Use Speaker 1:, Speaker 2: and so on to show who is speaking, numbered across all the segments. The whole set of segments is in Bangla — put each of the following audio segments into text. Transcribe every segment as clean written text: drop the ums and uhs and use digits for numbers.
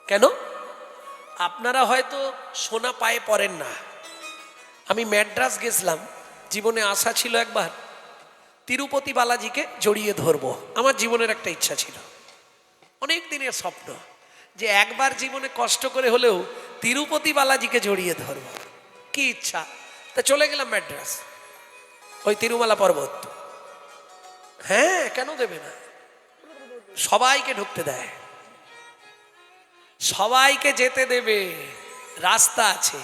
Speaker 1: কেন? আপনারা হয়তো সোনা পায়ে পড়েন না। আমি ম্যাড্রাস গেছিলাম, জীবনে আশা ছিল একবার তিরুপতি বালাজিকে জড়িয়ে ধরবো। আমার জীবনের একটা ইচ্ছা ছিল, অনেক দিনের স্বপ্ন, যে একবার জীবনে কষ্ট করে হলেও তিরুপতি বালাজিকে জড়িয়ে ধরবো। কি ইচ্ছা! তা চলে গেলাম ম্যাড্রাস, ওই তিরুমালা পর্বত। হ্যাঁ, কেন দেবে না? সবাইকে ঢুকতে দেয়, সবাইকে যেতে দেবে, রাস্তা আছে।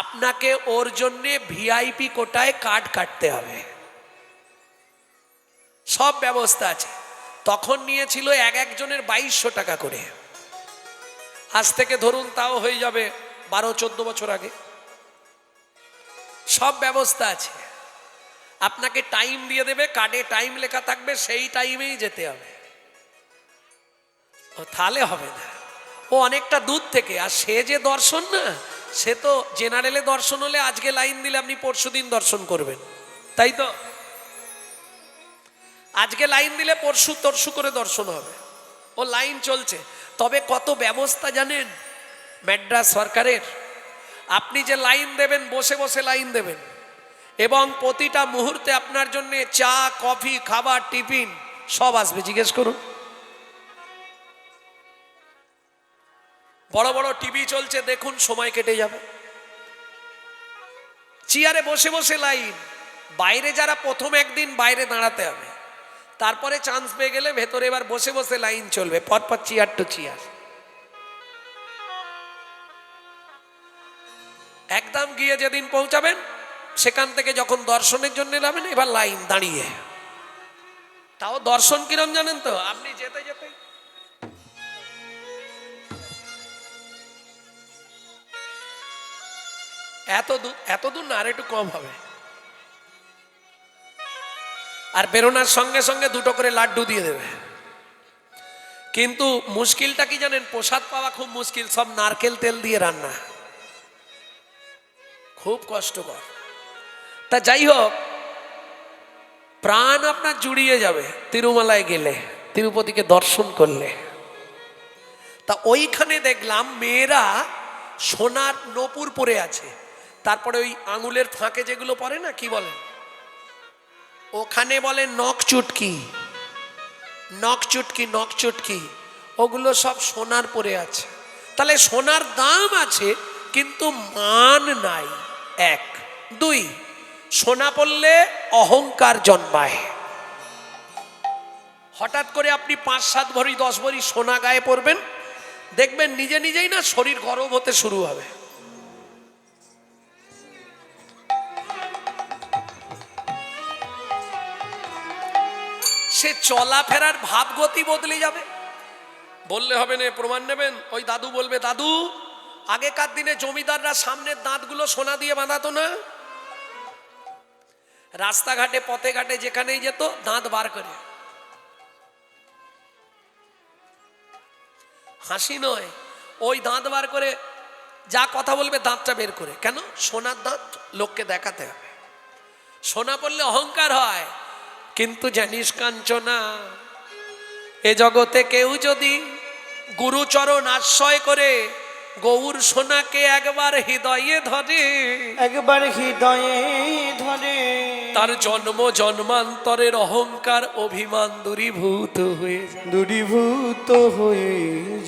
Speaker 1: আপনাকে ওর জন্যে ভিআইপি কোটায় কার্ড কাটতে হবে, সব ব্যবস্থা আছে। তখন নিয়েছিল এক একজনের 2200 টাকা করে। আজ থেকে ধরুন তাও হয়ে যাবে 12-14 বছর আগে। সব ব্যবস্থা আছে, আপনাকে টাইম দিয়ে দেবে, কার্ডে টাইম লেখা থাকবে, সেই টাইমেই যেতে হবে। ও তাহলে হবে না, ও অনেকটা দূর থেকে। আর সে যে দর্শন না, সে তো জেনারেলে দর্শন হলে আজকে লাইন দিলে আপনি পরশুদিন দর্শন করবেন, তাই তো? আজকে লাইন দিলে পরশু তরশু করে দর্শন হবে, ও লাইন চলছে। তবে কত ব্যবস্থা জানেন ম্যাড্রাস সরকারের? আপনি যে লাইন দেবেন, বসে বসে লাইন দেবেন, এবং প্রতিটা মুহূর্তে আপনার জন্য চা, কফি, খাবার, টিফিন সব আসবে। জিজ্ঞেস করুন, বড় বড় টিভি চলছে, দেখুন, সময় কেটে যাবে। চেয়ারে বসে বসে লাইন। বাইরে যারা প্রথম একদিন বাইরে দাঁড়াতে হবে, তারপরে চান্স পেয়ে গেলে ভেতরে এবার বসে বসে লাইন চলবে, পরপর চেয়ার টু চেয়ার। একদম গিয়ে যেদিন পৌঁছাবেন, সেখান থেকে যখন দর্শনের জন্য যাবেন, এবার লাইন দাঁড়িয়ে। তাও দর্শন কিরম জানেন তো? আপনি যেতে যেতে এত দূর না, আর একটু কম হবে। আর বেরোনোর সঙ্গে সঙ্গে 2টো করে লাড্ডু দিয়ে দেবে। কিন্তু মুশকিলটা কি জানেন? প্রসাদ পাওয়া খুব মুশকিল, সব নারকেল তেল দিয়ে রান্না, খুব কষ্টকর। তা যাই হোক, প্রাণ আপনার জুড়িয়ে যাবে তিরুমালায় গেলে, তিরুপতিকে দর্শন করলে। তা ওইখানে দেখলাম মেয়েরা সোনার নূপুর পরে আছে, তারপরে ওই আঙুলের ফাঁকে যেগুলো পরে না, কি বলেন ওখানে? বলে নখ চুটকি, নখ চুটকি, নখ চুটকি, ওগুলো সব সোনার পরে আছে। তাহলে সোনার দাম আছে, কিন্তু মান নাই। 1, 2, সোনা পড়লে অহংকার জন্মায়। হঠাৎ করে আপনি 5-7 ভরি 10 ভরি সোনা গায়ে পরবেন, দেখবেন নিজে নিজেই না শরীর গরম হতে শুরু হবে। সে চলাফেরার ভাবগতি বদলে যাবে। বললে হবে না, প্রমাণ নেবেন? ওই দাদু বলবে, দাদু আগেকার দিনে জমিদাররা সামনের দাঁতগুলো সোনা দিয়ে বাঁধাতো না? রাস্তাঘাটে, পথে ঘাটে যেখানেই যেত, দাঁত বার করে। হাসি নয়, ওই দাঁত বার করে যা কথা বলবে দাঁতটা বের করে। কেন? সোনার দাঁত, লোককে দেখাতে হবে। সোনা পড়লে অহংকার হয়। কিন্তু জানিস কাঞ্চনা, এ জগতে কেউ যদি গুরুচরণ আশ্রয় করে গৌর সোনাকে একবার হৃদয়ে ধরে,
Speaker 2: একবার হৃদয়ে ধরে,
Speaker 1: তার জন্ম জন্মান্তরের অহংকার অভিমান দূরীভূত হয়ে যায়,
Speaker 2: দূরীভূত হয়ে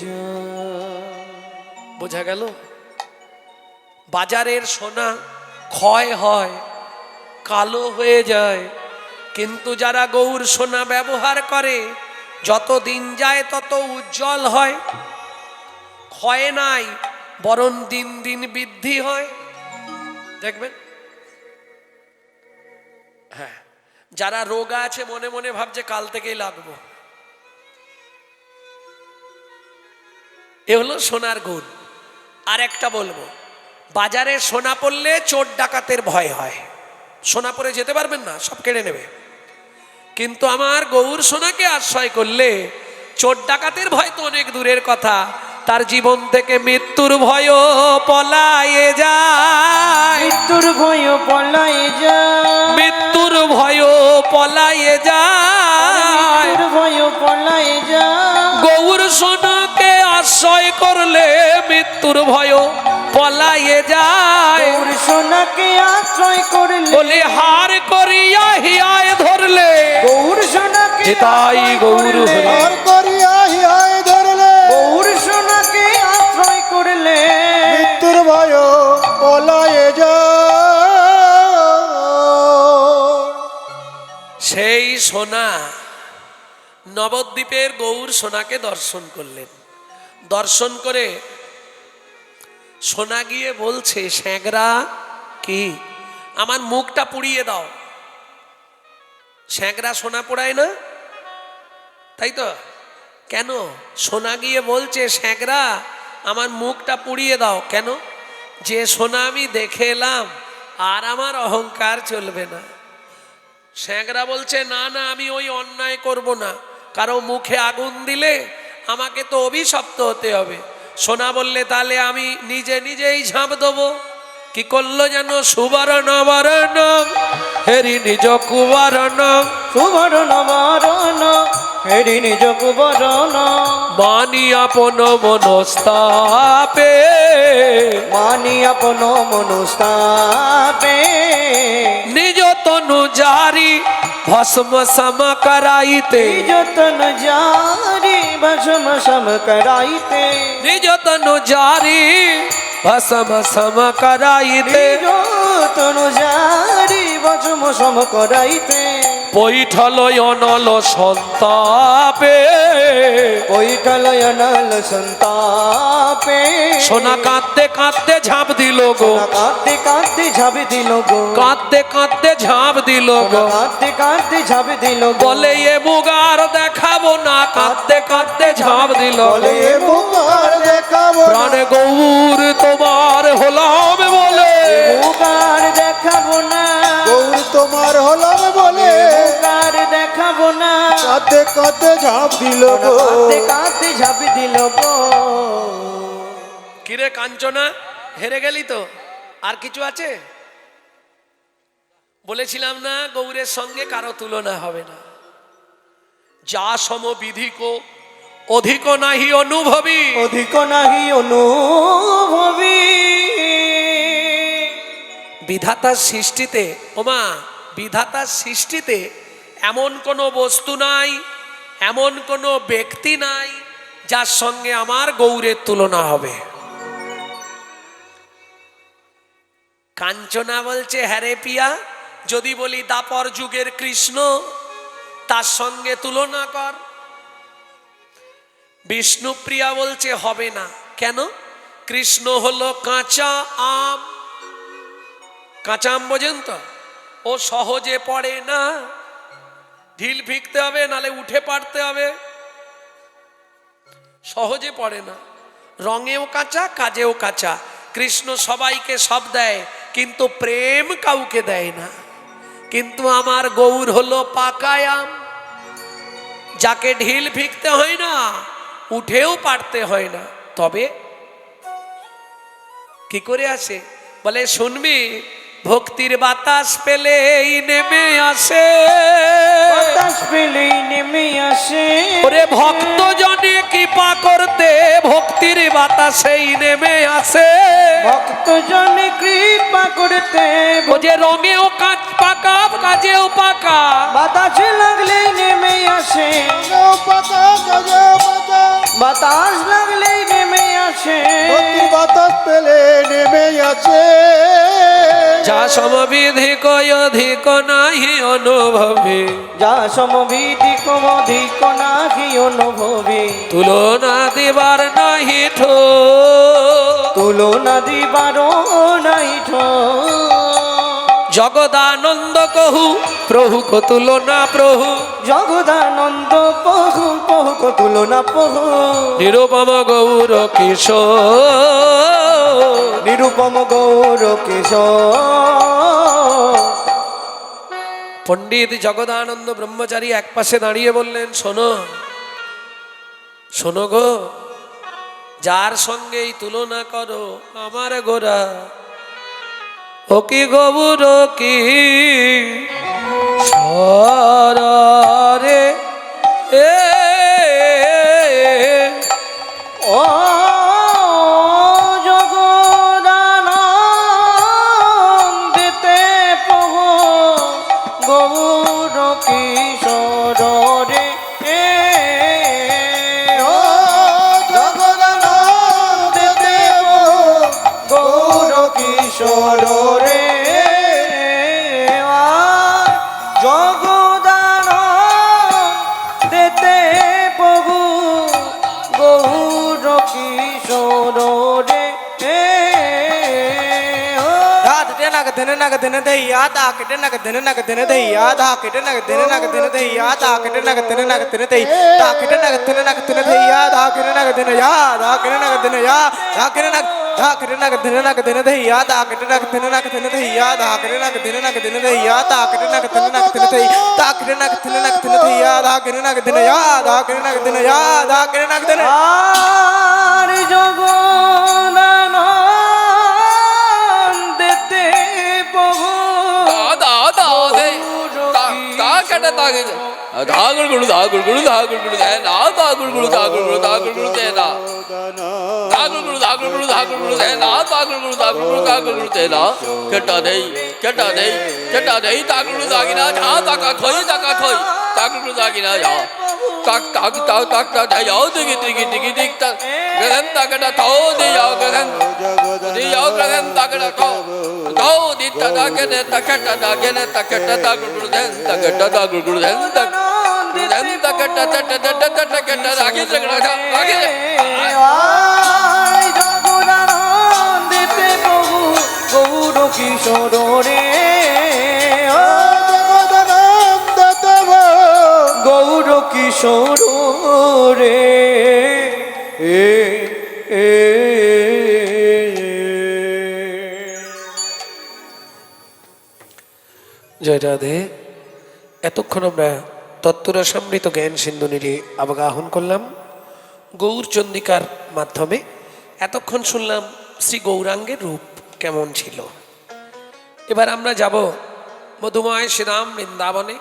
Speaker 2: যায়।
Speaker 1: বোঝা গেল? বাজারের সোনা ক্ষয় হয়, কালো হয়ে যায়, কিন্তু যারা গৌর সোনা ব্যবহার করে, যত দিন যায় তত উজ্জ্বল হয়, ক্ষয় নাই, বরং দিন দিন বৃদ্ধি হয়। দেখবেন? হ্যাঁ, যারা রোগা আছে মনে মনে ভাবছে কাল থেকেই লাগবো, এ হলো সোনার গুণ। আর একটা বলবো, বাজারে সোনা পড়লে চোর ডাকাতের ভয় হয়, সোনা পরে যেতে পারবেন না, সব কেড়ে নেবে। কিন্তু আমার গৌর সোনাকে আশ্রয় করলে চোর ডাকাতের ভয় তো অনেক দূরের কথা, তার জীবন থেকে মৃত্যুর ভয় পলায়ে যায়,
Speaker 2: মৃত্যুর ভয় পলায়ে যায়,
Speaker 1: মৃত্যুর ভয় পলায়ে যায়,
Speaker 2: মৃত্যুর ভয় পলায়ে যায়।
Speaker 1: গৌর সোনাকে আশ্রয় করলে মৃত্যুর ভয় পলাইয়ে যায়।
Speaker 2: গৌর সোনাকে আশ্রয় করলে
Speaker 1: বলে হার করিয়া হিয়ায় ধরলে
Speaker 2: গৌর সোনাকে
Speaker 1: তাই গৌর হরি।
Speaker 3: আর করিয়া হিয়ায় ধরলে
Speaker 2: গৌর সোনাকে আশ্রয় করলে
Speaker 3: মৃত্যুর ভয় পলায়ে যায়।
Speaker 1: সেই সোনা নবদ্বীপের গৌর সোনাকে দর্শন করলেন। দর্শন করে সোনা গিয়ে বলছে, স্যাঁকরা কি আমার মুখটা পুড়িয়ে দাও। স্যাঁকরা সোনা পোড়ায় না, তাই তো? কেন? সোনা গিয়ে বলছে, স্যাঁকরা আমার মুখটা পুড়িয়ে দাও। কেন? যে সোনা আমি দেখে এলাম আর আমার অহংকার চলবে না। স্যাঁকরা বলছে, না না, আমি ওই অন্যায় করব না, কারো মুখে আগুন দিলে আমাকে তো অভিশপ্ত হতে হবে। সোনা বললে, তাহলে আমি নিজে নিজেই ঝাঁপ দেবো। কি করলো যেন? সুবর্ণ বরণ হেরি নিজ কুবরণ
Speaker 2: সুবর্ণ বরণ হেরি নিজ কুবরণ
Speaker 1: মানি আপন মনস্তাপে
Speaker 2: মানি আপন মনুস্তাপে
Speaker 1: নিজ তনু জারি ভস্ম সম করাইতে
Speaker 2: যতন জারি ভস্ম সম করাইতে
Speaker 1: নিজ তনু জারি ভস্ম সম করাইতে
Speaker 2: যতন জারি ভস্ম সম করাইতে
Speaker 1: পৈঠল অনল সন্তাপে
Speaker 2: কৈঠলয়নল সন্তাপে
Speaker 1: সোনা কাঁদতে কাঁদতে ঝাঁপ দিল গো,
Speaker 2: কাঁদতে কাঁদতে ঝাঁপে দিল গো
Speaker 1: কাঁদতে কাঁদতে ঝাঁপ দিল গো।
Speaker 2: কাঁদতে কাঁদতে ঝাঁপে দিল গো
Speaker 1: বলে এ মুগার দেখাবো না, কাঁদতে কাঁদতে ঝাঁপ দিল
Speaker 3: বলে এ মুখার দেখাবো না।
Speaker 1: প্রাণ গৌর তোমার হলাম বলে
Speaker 2: মুখার দেখাবো না
Speaker 3: গৌর তোমার হলাম বলে
Speaker 2: মুখার দেখাবো না
Speaker 3: কাঁদতে কাঁদতে ঝাঁপ দিল গো।
Speaker 2: কাঁদতে কাঁদতে ঝাঁপে দিল গো
Speaker 1: কিরে কাঞ্চনা, হেরে গেলি তো? আর কিছু আছে? বলেছিলাম না গৌরের সঙ্গে কারো তুলনা হবে না। যা সম বিধিক অধিক নাহি অনুভবী।
Speaker 2: অধিক নাহি অনুভবী
Speaker 1: বিধাতার সৃষ্টিতে, ওমা বিধাতার সৃষ্টিতে এমন কোনো বস্তু নাই, এমন কোনো ব্যক্তি নাই যার সঙ্গে আমার গৌরের তুলনা হবে। কাঞ্চনা বলছে, হ্যাঁ রে পিয়া, যদি বলি দাপর যুগের কৃষ্ণ, তার সঙ্গে তুলনা কর। বিষ্ণুপ্রিয়া বলছে, হবে না। কেন? কৃষ্ণ হলো কাঁচা আম। কাঁচা আম বোঝেন তো? ও সহজে পড়ে না, ঢিল ফিকতে হবে, নালে উঠে পারতে হবে। সহজে পড়ে না, রঙেও কাঁচা, কাজেও কাঁচা। কৃষ্ণ সবাইকে সব দেয়, কিন্তু প্রেম কাউকে দেয় না। কিন্তু আমার গৌর হলো পাকা আম, যাকে ঢিল ফিকতে হয় না, উঠেও পারতে হয় না। তবে কি করে আসে? বলে শুনবি, ভক্তির বাতাস পেলেই নেমে আসে।
Speaker 2: বাতাস পেলেই নেমে আসে
Speaker 1: ওরে ভক্ত জনে কৃপা করতে ভক্তির বাতাসেই নেমে আসে।
Speaker 2: ভক্ত জনে কৃপা করতে
Speaker 1: ও যে রঙেও কাজ পাকা, কাজেও পাকা।
Speaker 2: বাতাস লাগলেই নেমে আসে
Speaker 3: কাজেও পাতা, কাজেও পাতা।
Speaker 2: বাতাস লাগলেই নেমে আসে
Speaker 3: ভক্তির বাতাস পেলে নেমে আছে।
Speaker 1: যা সমবিধিক অধিক নাহি অনুভবে,
Speaker 2: যা সমবিধি কমধিক নাহি অনুভবী
Speaker 1: তুলনা দিবার নাহি ঠো।
Speaker 2: তুলনা দিবার নাই
Speaker 1: জগদানন্দ কহু প্রভু কো তুলনা প্রভু।
Speaker 2: জগদানন্দ প্রভু প্রভু কো তুলনা প্রভু
Speaker 1: নিরুপম গৌর কিশোর।
Speaker 2: নিরুপম গৌর কিশোর
Speaker 1: পণ্ডিত জগদানন্দ ব্রহ্মচারী এক পাশে দাঁড়িয়ে বললেন, শোনো শোনো গো, যার সঙ্গেই তুলনা করো আমার গোরা, ও কি গৌর কি সরে এ
Speaker 2: কিশোর রে
Speaker 4: Dene naga dene deiya da kete naga dene deiya da kete naga dene deiya da kete naga dene dei da kete naga dene deiya da kete naga dene ya da kete naga dene ya da kete naga dene deiya da kete naga dene deiya da kete naga dene deiya da kete naga dene dei da kete naga dene deiya da kete naga dene ya da kete naga dene ya da kete naga dene
Speaker 2: আর জগদানন্দেতে প্রভু
Speaker 5: da da de ta ta kata ta ge da gul gul da gul gul da gul gul de na da gul gul da gul gul da gul gul de na da gul gul da gul gul da gul gul de na da gul gul da gul gul da gul gul de na kata dei da gul gul da gi na ja da ka thoi da gul gul da gi na ya tak da ya dig ta gadan ta kata thau de ya gadan di ya gadan ta kata thau di ta da ke de ta kata da ke ne ta kata da gul gul den ta kata da gul gul den ta den ta kata ta kata da ge jagda da ge
Speaker 2: আয় জগদানন্দেতে প্রভু গৌর কিশোর রে
Speaker 3: জগদানন্দ তব
Speaker 2: গৌর কিশোর রে
Speaker 1: জয় রাধে। এতক্ষণ আমরা তত্ত্বরসামৃত জ্ঞান সিন্ধু নিয়ে অবগাহন করলাম গৌরচন্দিকার মাধ্যমে। এতক্ষণ শুনলাম শ্রী গৌরাঙ্গের রূপ কেমন ছিল। এবার আমরা যাব মধুময় শ্রীরাম বৃন্দাবনে।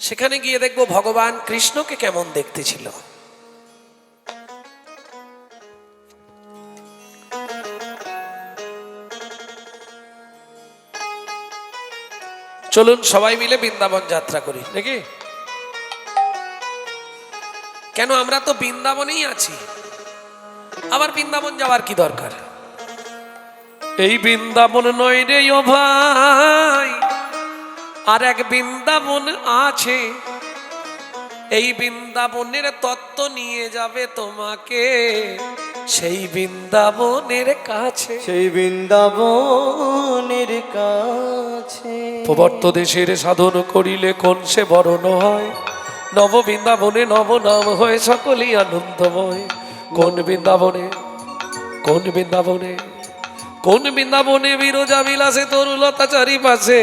Speaker 1: সেখানে গিয়ে দেখব ভগবান কৃষ্ণকে কেমন দেখতে ছিল। চলুন সবাই মিলে বৃন্দাবন যাত্রা করি নাকি? কেন আমরা তো বৃন্দাবনেই আছি, আবার বৃন্দাবন যাওয়ার কি দরকার? এই বৃন্দাবন নয় রে ও ভাই, আর এক বৃন্দাবন আছে। এই বৃন্দাবনের তত্ত্ব নিয়ে যাবে তোমাকে সেই বৃন্দাবনের কাছে।
Speaker 2: সেই বৃন্দাবনের কাছে
Speaker 1: প্রবর্ত দেশের সাধন করিলে কোন সে বরণ হয়, নব বৃন্দাবনে নব নাম হয় সকলেই আনন্দময়। কোন বৃন্দাবনে কোন বৃন্দাবনে কোন বৃন্দাবনে বিরজা বিলাসে তরুলতা চারিপাশে,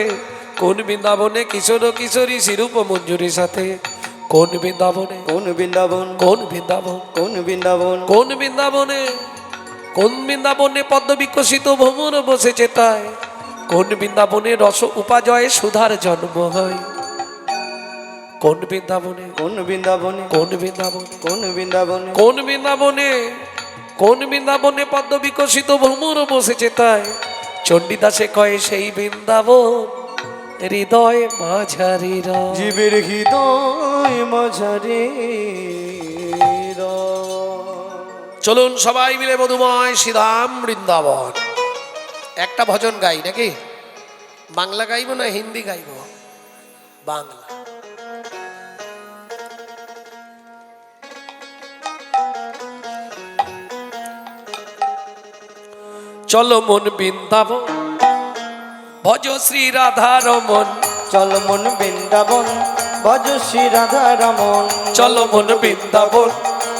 Speaker 1: কোন বৃন্দাবনে কিশোর কিশোরী শিরূপ মঞ্জুরি সাথে। কোন বৃন্দাবনে
Speaker 2: কোন বৃন্দাবন
Speaker 1: কোন বৃন্দাবন
Speaker 2: কোন বৃন্দাবন
Speaker 1: কোন বৃন্দাবনে কোন বৃন্দাবনে পদ্ম বিকশিত ভ্রমর বসেছে তাই। কোন বৃন্দাবনে রস উপাজয়ে সুধার জন্ম হয়। কোন বৃন্দাবনে
Speaker 2: কোন বৃন্দাবনে
Speaker 1: কোন বৃন্দাবনে
Speaker 2: কোন বৃন্দাবনে
Speaker 1: কোন বৃন্দাবনে কোন বৃন্দাবনে পদ্ম বিকশিত ভ্রমর বসেছে তাই। চণ্ডীদাসে কয়ে সেই বৃন্দাবন হৃদয় মাঝারি রয়।
Speaker 2: জীবের হৃদয় মাঝারে
Speaker 1: চলুন সবাই মিলে মধুময় শ্রীধাম বৃন্দাবন। একটা ভজন গাই নাকি? বাংলা গাইব না হিন্দি গাইব? বাংলা। চলো মন বৃন্দাবন ভজ শ্রী রাধা রমন।
Speaker 2: চল মন বৃন্দাবন ভজ শ্রী রাধা রমন।
Speaker 1: চলো মন বৃন্দাবন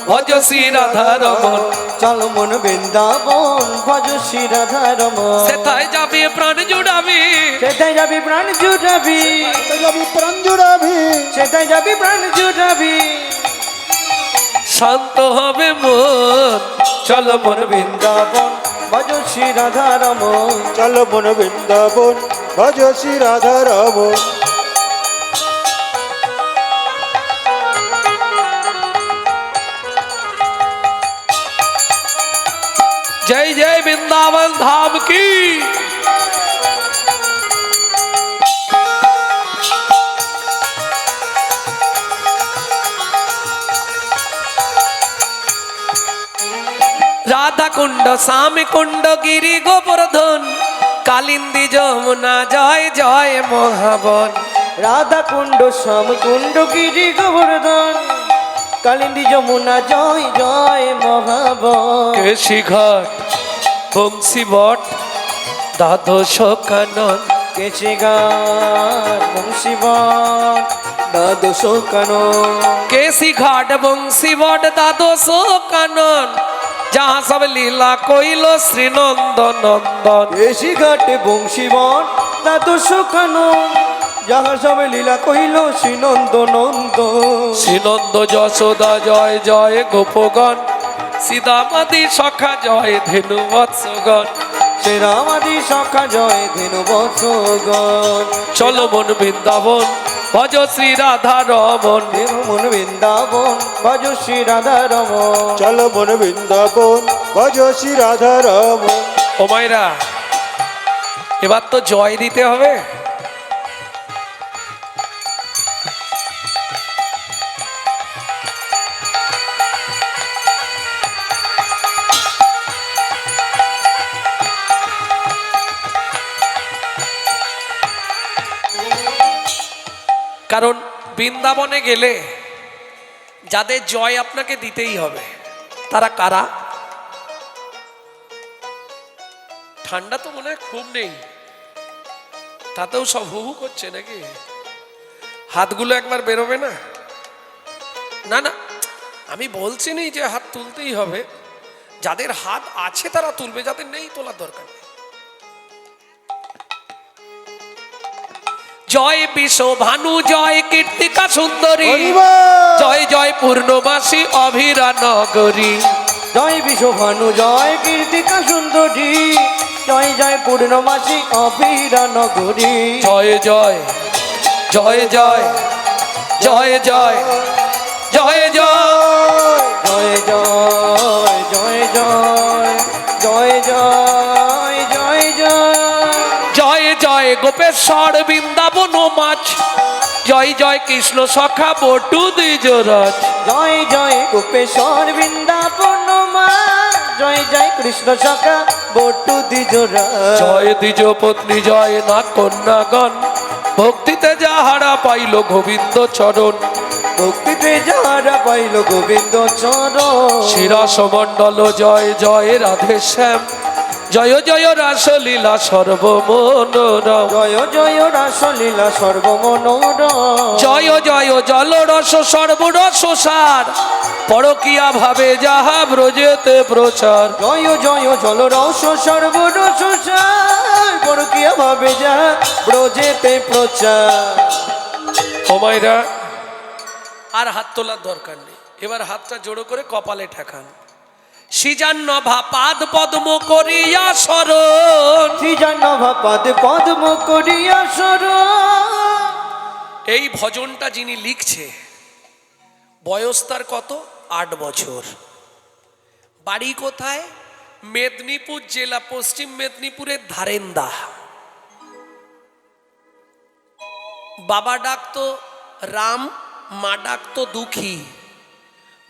Speaker 1: ভজ শ্রী রাধা রমন।
Speaker 2: চল মন বৃন্দাবন ভজ শ্রী রাধা রমন।
Speaker 1: সেথায় যাবে প্রাণ জুড়াবি,
Speaker 2: সেটাই যাবি প্রাণ জুড়াবি,
Speaker 3: যাবি প্রাণ জুড়াবি,
Speaker 2: সেটাই যাবি প্রাণ জুড়াবি।
Speaker 1: শান্ত হবে মন।
Speaker 2: চল মন বৃন্দাবন ভজ শ্রী রাধা রমন।
Speaker 3: চল মন বৃন্দাবন ভজ শ্রী রাধা রমন।
Speaker 1: जय जय वृंदावन धाम की। राधा कुंड श्याम कुंड गिरी गोवर्धन कालिंदी যমুনা জয় জয় মহাবন।
Speaker 2: রাধা কুণ্ড শ্যাম কুণ্ড গিরি গোবর্ধন কালিন্দী যমুনা জয় জয় মহাবন
Speaker 1: কেশি ঘাট বংশী বট দ্বাদশ কানন
Speaker 2: কেশে গান বংশীবন দ্বাদশ কানন
Speaker 1: केसी घाट बंसी बट द्वादश कानन जहाँ सब लीला कोइलो श्री नंदन नंदन
Speaker 2: কেশি ঘাটে বংশীবন দ্বাদশ কানন যাহা সবে লীলা কহিল শ্রীনন্দ নন্দ
Speaker 1: श्री नंद যশোদা জয় জয় গোপগণ সীতামাদি সখা জয় ধেনু বৎসগণ
Speaker 2: শ্রী রামাদি সখা জয় ধেনু বৎসগণ
Speaker 1: চলো মন বৃন্দাবন ভজ শ্রী রাধা রমন
Speaker 2: দেব মন বৃন্দাবন ভজ শ্রী রাধা রমন
Speaker 3: চলো মন বৃন্দাবন ভজ শ্রী রাধা রমন।
Speaker 1: ও মায়েরা এবার তো জয় দিতে হবে। কারণ বৃন্দাবনে গেলে যাদের জয় আপনাকে দিতেই হবে তারা কারা? ঠান্ডা তো মনে হয় খুব নেই, তাতেও সব হু হু করছে নাকি? হাতগুলো একবার বেরোবে না? না না, আমি বলছি নি যে হাত তুলতেই হবে, যাদের হাত আছে তারা তুলবে, যাদের নেই তোলার দরকার নেই। জয় বিশ্ব ভানু জয় কীর্তিকা সুন্দরী জয় জয় পূর্ণমাসী অভিরা নগরী
Speaker 2: জয় বিশ্বভানু জয় কীর্তিকা সুন্দরী জয় জয় পূর্ণমাসী অভিরা নগরী
Speaker 1: জয় জয় জয় জয় জয় জয় জয় জয়
Speaker 2: জয় জয় জয় জয় জয় জয় জয় জয়
Speaker 1: জয় জয় গোপেশ্বর বৃন্দাবন মাছ জয় জয় কৃষ্ণ সখা বটু দ্বিজরাজ
Speaker 2: জয় জয় গোপেশ্বর বৃন্দাবন মা জয় জয় কৃষ্ণ সখা বটু দ্বিজরা
Speaker 1: জয় দ্বিজ পত্নী জয় না কন্যাগণ ভক্তিতে যাহারা পাইল গোবিন্দ চরণ
Speaker 2: ভক্তিতে যারা পাইল গোবিন্দ চরণ
Speaker 1: শিরাস মণ্ডল জয় জয় রাধে শ্যাম জয় জয় রাসলীলা সর্বমনোরম
Speaker 2: জয় জয় রাসলীলা সর্বমনোরম
Speaker 1: জয় জয় জলরস সর্বরস সার পরকিয়া ভাবে যাহা ব্রজেতে প্রচার
Speaker 2: জয় জয় জলরস সর্বরস সার পরকীয়া ভাবে যা ব্রজেতে প্রচার
Speaker 1: ও মায়েরা আর হাত তোলার দরকার নেই, এবার হাতটা জোড়ো করে কপালে ঠেকান। সিজান্নভা পাদ পদ্ম করিয়া শরণ
Speaker 2: শ্রীজাহ্নভা পাদ পদ্ম করিয়া শরণ
Speaker 1: এই ভজনটা যিনি লিখছে বয়স তার কত? 8 বছর। বাড়ি কোথায়? মেদিনীপুর জেলা, পশ্চিম মেদিনীপুরের ধারেন্দা। বাবা ডাকতো রাম, মা ডাকতো দুঃখী।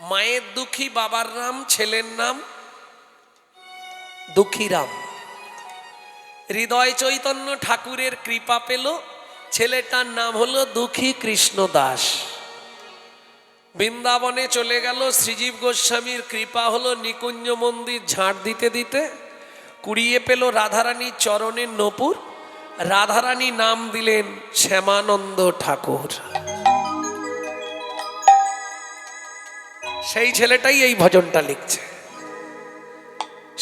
Speaker 1: মায়ের দুঃখী, বাবার নাম, ছেলের নাম দুঃখীরাম। হৃদয় চৈতন্য ঠাকুরের কৃপা পেল, ছেলেটার নাম হলো দুঃখী কৃষ্ণ দাস। বৃন্দাবনে চলে গেল, শ্রীজীব গোস্বামীর কৃপা হলো, নিকুঞ্জ মন্দির ঝাঁট দিতে দিতে কুড়িয়ে পেল রাধারানীর চরণের নূপুর। রাধারানী নাম দিলেন শ্যামানন্দ ঠাকুর। সেই ছেলেটাই এই ভজনটা লিখছে।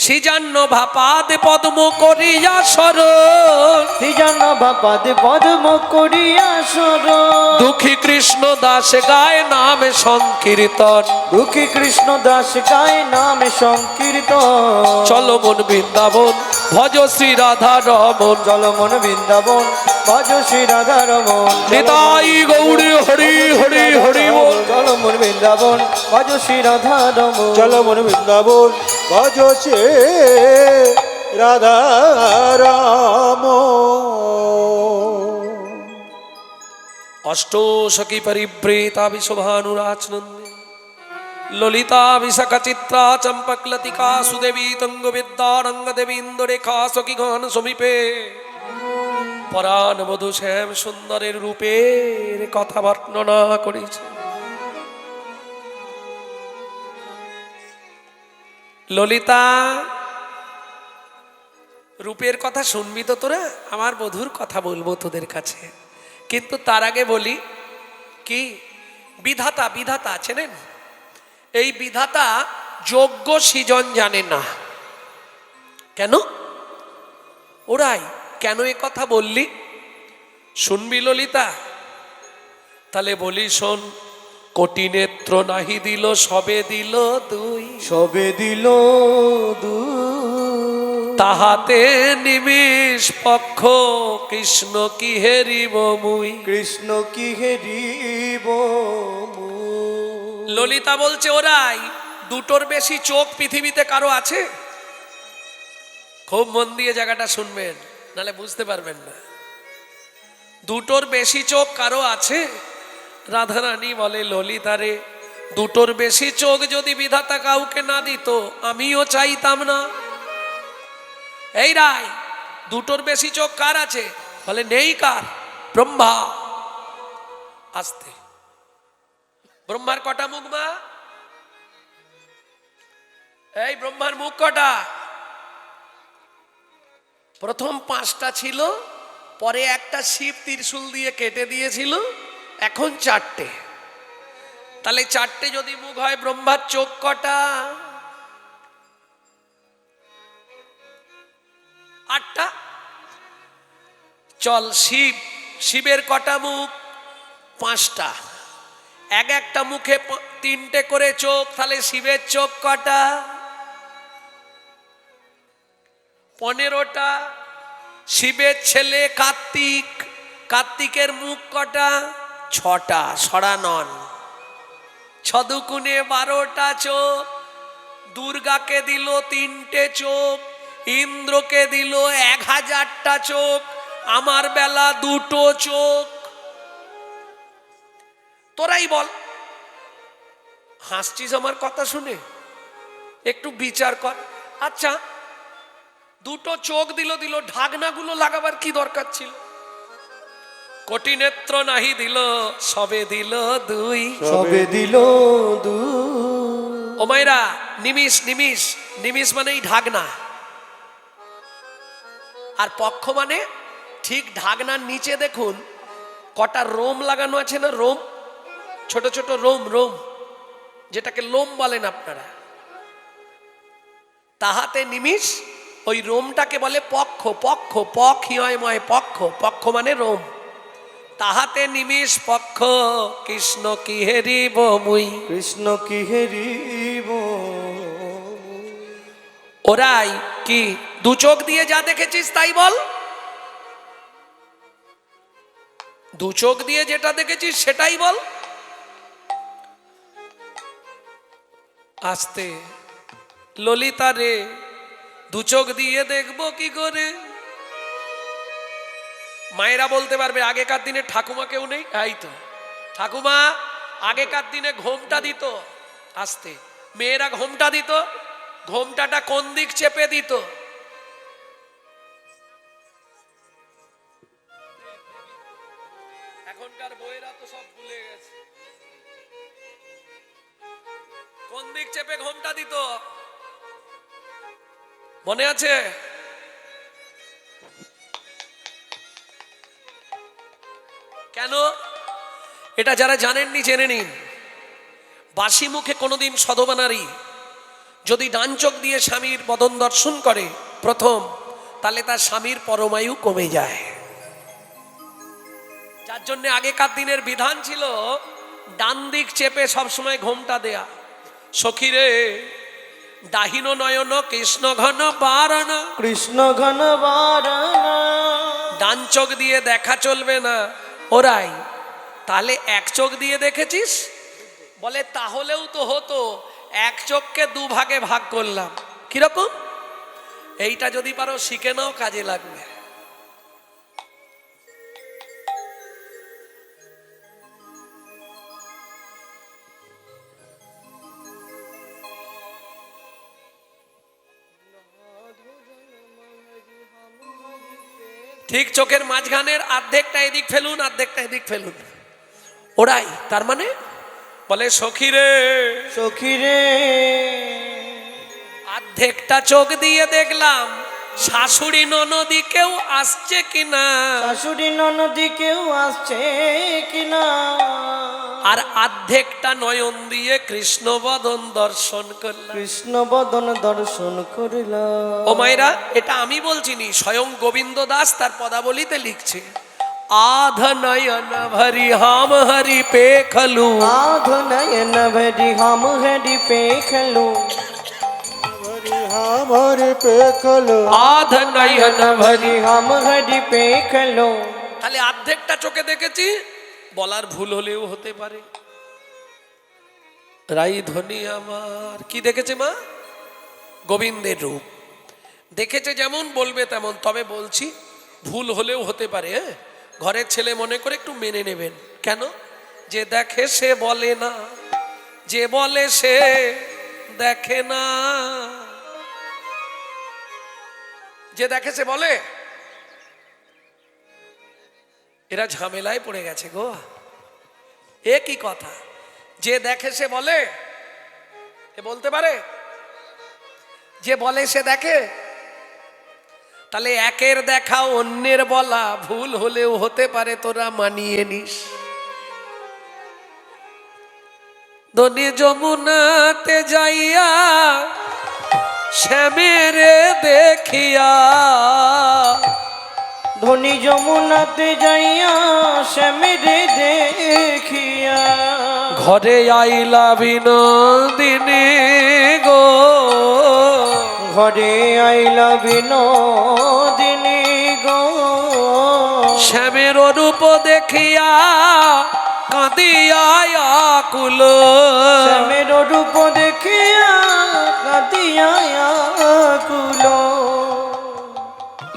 Speaker 1: সিজান্নভা পাদ পদ্ম করিয়া শরণ
Speaker 2: শ্রীজাহ্নভা পাদ পদ্ম করিয়া শরণ
Speaker 1: দুঃখী কৃষ্ণ দাস গায় নামে সংকীর্তন।
Speaker 2: দুঃখী কৃষ্ণ দাস গায় নামে সংকীর্তন
Speaker 1: চলো মন বৃন্দাবন ভজ শ্রী রাধা রমন
Speaker 2: জলমন বৃন্দাবন ভজ শ্রী রাধা রমন
Speaker 1: নিতাই গৌরী হরি হরি হরি বল।
Speaker 2: জলমন বৃন্দাবন ভজ শ্রী রাধা রমন
Speaker 3: চলো মন বৃন্দাবন ভজ শ্রী রাধা রাম।
Speaker 1: অষ্টসখী পরিব্রেতা বিশোভানুরাচনন্দী ললিতা বিশাখা চিত্রা চম্পকলতিকা সুদেবী তঙ্গ বিদ্যারঙ্গ দেবীন্দ্রেখা সখী ঘন সমীপে পরাণ বধূ শ্যাম সুন্দরের রূপের কথা বর্ণনা করেছে। ললিতা, রূপের কথা শুনবি তো তোরা? আমার বধূর কথা বলবো তোদের কাছে, কিন্তু তার আগে বলি কি, বিধাতা, বিধাতা চেনেন? এই বিধাতা যোগ্য সৃজন জানে না। কেন? ওরাই কেন এ কথা বললি শুনবি ললিতা? তাহলে বলি শোন, কোটি নেত্র নাহি দিল, সবে দিল দুই,
Speaker 2: সবে দিল
Speaker 1: তাহাতে নিমিষ পক্ষ, কৃষ্ণ কি হেরিব মুই।
Speaker 2: কৃষ্ণ কি হেরিব
Speaker 1: ললিতা বলছে ওরাই, দুটোর বেশি চোখ পৃথিবীতে কারো আছে? খুব মন দিয়ে জায়গাটা শুনবেন, নালে বুঝতে পারবেন না। দুটোর বেশি চোখ কারো আছে? রাধারানী বলে ললিতারে, দুটোর বেশি চোখ যদি বিধাতা কাউকে না দিত, আমিও চাইতাম না। এই রায়, দুটোর বেশি চোখ কার আছে? বলে নেই। কার? ব্রহ্মা। আস্তে, ব্রহ্মার কটা মুখ মা? এই ব্রহ্মার মুখ কটা? প্রথম 5টা ছিল, পরে একটা শিব ত্রিশূল দিয়ে কেটে দিয়েছিল, এখন 4টে। তাহলে 4টে যদি মুখ হয়, ব্রহ্মার চোখ কটা? 8টা। চল, শিবের কটা মুখ? 5টা। এক একটা মুখে 3টে করে চোখ, তাহলে শিবের চোখ কটা? 15টা। শিবের ছেলে কার্তিক, কার্তিকের মুখ কটা? 6টা, সরা নন। 6 দুগুণে 12টা চোখ। দুর্গাকে দিল 3টে চোখ, ইন্দ্রকে দিল 1000টা চোখ, আমার বেলা 2টো চোখ। তোরাই বল, হাসছিস আমার কথা শুনে? একটু বিচার কর। আচ্ছা, 2টো চোখ দিল, ঢাকনাগুলো লাগাবার কি দরকার ছিল? কোটি নেত্র নাহি দিল, সবে দিল দুই,
Speaker 2: সবে দিল
Speaker 1: ও মায়েরা, নিমিষ, নিমিষ, নিমিষ মানে এই ঢাকনা, আর পক্ষ মানে ঠিক ঢাকনার নিচে দেখুন কটা রোম লাগানো আছে না? রোম, ছোট ছোট রোম, রোম যেটাকে লোম বলেন আপনারা। তাহাতে নিমিষ, ওই রোমটাকে বলে পক্ষ। পক্ষ, পক্ষ হিময়, পক্ষ, পক্ষ মানে রোম। তাহাতে নিমিষ পক্ষ, কৃষ্ণ কি হেরিব মুই।
Speaker 2: কৃষ্ণ কি হেরিব।
Speaker 1: ওরাই কি 2 চোখ দিয়ে যা দেখেছিস তাই বল? 2 চোখ দিয়ে যেটা দেখেছিস সেটাই বল। আস্তে, ললিতা রে, 2 চোখ দিয়ে দেখবো কি করে? মায়েরা বলতে পারবে, আগেকার দিনে ঠাকুমা কেউ নেই? এই তো ঠাকুমা আগেকার দিনে ঘোমটা দিত। আস্তে, মেয়েরা ঘোমটা দিত, ঘোমটাটা কোন দিক চেপে দিত? এখনকার বইয়েরা তো সব ভুলে গেছে। কোন দিক চেপে ঘোমটা দিত মনে আছে? কেন? এটা যারা জানেননি জেনে নিন। বাসি মুখে কোনোদিন সধবা নারী যদি ডান চোখ দিয়ে স্বামীর বদন দর্শন করে প্রথম, তাহলে তার স্বামীর পরমায়ু কমে যায়। যার জন্য আগেকার দিনের বিধান ছিল ডান দিক চেপে সবসময় ঘোমটা দেয়া। সখীরে, দাহিন নয়ন কৃষ্ণ ঘন বারণ,
Speaker 2: কৃষ্ণ ঘন বারণ।
Speaker 1: ডান চোখ দিয়ে দেখা চলবে না। ওরাই, তাহলে 1 চোখ দিয়ে দেখেছিস? বলে তাহলেও তো হতো, 1 চোখকে 2 ভাগে ভাগ করলাম। কিরকম? এইটা যদি পারো শিখে নাও, কাজে লাগবে। ঠিক চোখের মাঝখানের অর্ধেকটা এদিক ফেলুন, অর্ধেকটা এদিক ফেলুন। ওরাই, তার মানে বলে সখীরে,
Speaker 2: সখীরে,
Speaker 1: অর্ধেকটা চোখ দিয়ে দেখলাম শাশুড়ি ননদি কেউ আসছে কিনা,
Speaker 2: শাশুড়ি ননদি কেউ আসছে কিনা,
Speaker 1: আর অর্ধেকটা নয়ন দিয়ে কৃষ্ণ বদন দর্শন করলাম।
Speaker 2: কৃষ্ণ বদন দর্শন করিলাম।
Speaker 1: ও মায়েরা, এটা আমি বলছিনি, স্বয়ং গোবিন্দ দাস তার পদাবলিতে লিখছে। आध नयन भरी हम हरि पे खलू,
Speaker 2: आध नयन भरी हम हरि पे खलू,
Speaker 3: हरि हमारे पे खलो
Speaker 1: आध नयन भरी।
Speaker 2: हम हरि पे खलो।
Speaker 1: তাহলে অর্ধেকটা চোখে দেখেছি, বলার ভুল হলেও হতে পারে। রাই ধ্বনি আমার কি দেখেছে মা? গোবিন্দের রূপ দেখেছে, যেমন বলবে তেমন। তবে বলছি ভুল হলেও হতে পারে, হ্যাঁ? ঘরের ছেলে মনে করে একটু মেনে নেবেন। কেন? যে দেখে সে বলে না, যে বলে সে দেখে না। যে দেখে সে বলে, এরা ঝামেলায় পড়ে গেছে গো। এ কি কথা? যে দেখে সে বলে, এ বলতে পারে? যে বলে সে দেখে? তাহলে একের দেখা অন্যের বলা ভুল হলেও হতে পারে, তোরা মানিয়ে নিস। দনি যমুনাতে যাইয়া শ্যামেরে দেখিয়া,
Speaker 2: ধনী যমুনাতে যাইয়া শ্যামেরে দেখিয়া,
Speaker 1: ঘরে আইলা বিনোদিনী গো,
Speaker 2: ঘরে আইলা বিনোদিনী গো,
Speaker 1: শ্যামের রূপ দেখিয়া কাঁদিয়া আকুল,
Speaker 2: শ্যামের রূপ দেখিয়া কাঁদিয়া আকুল।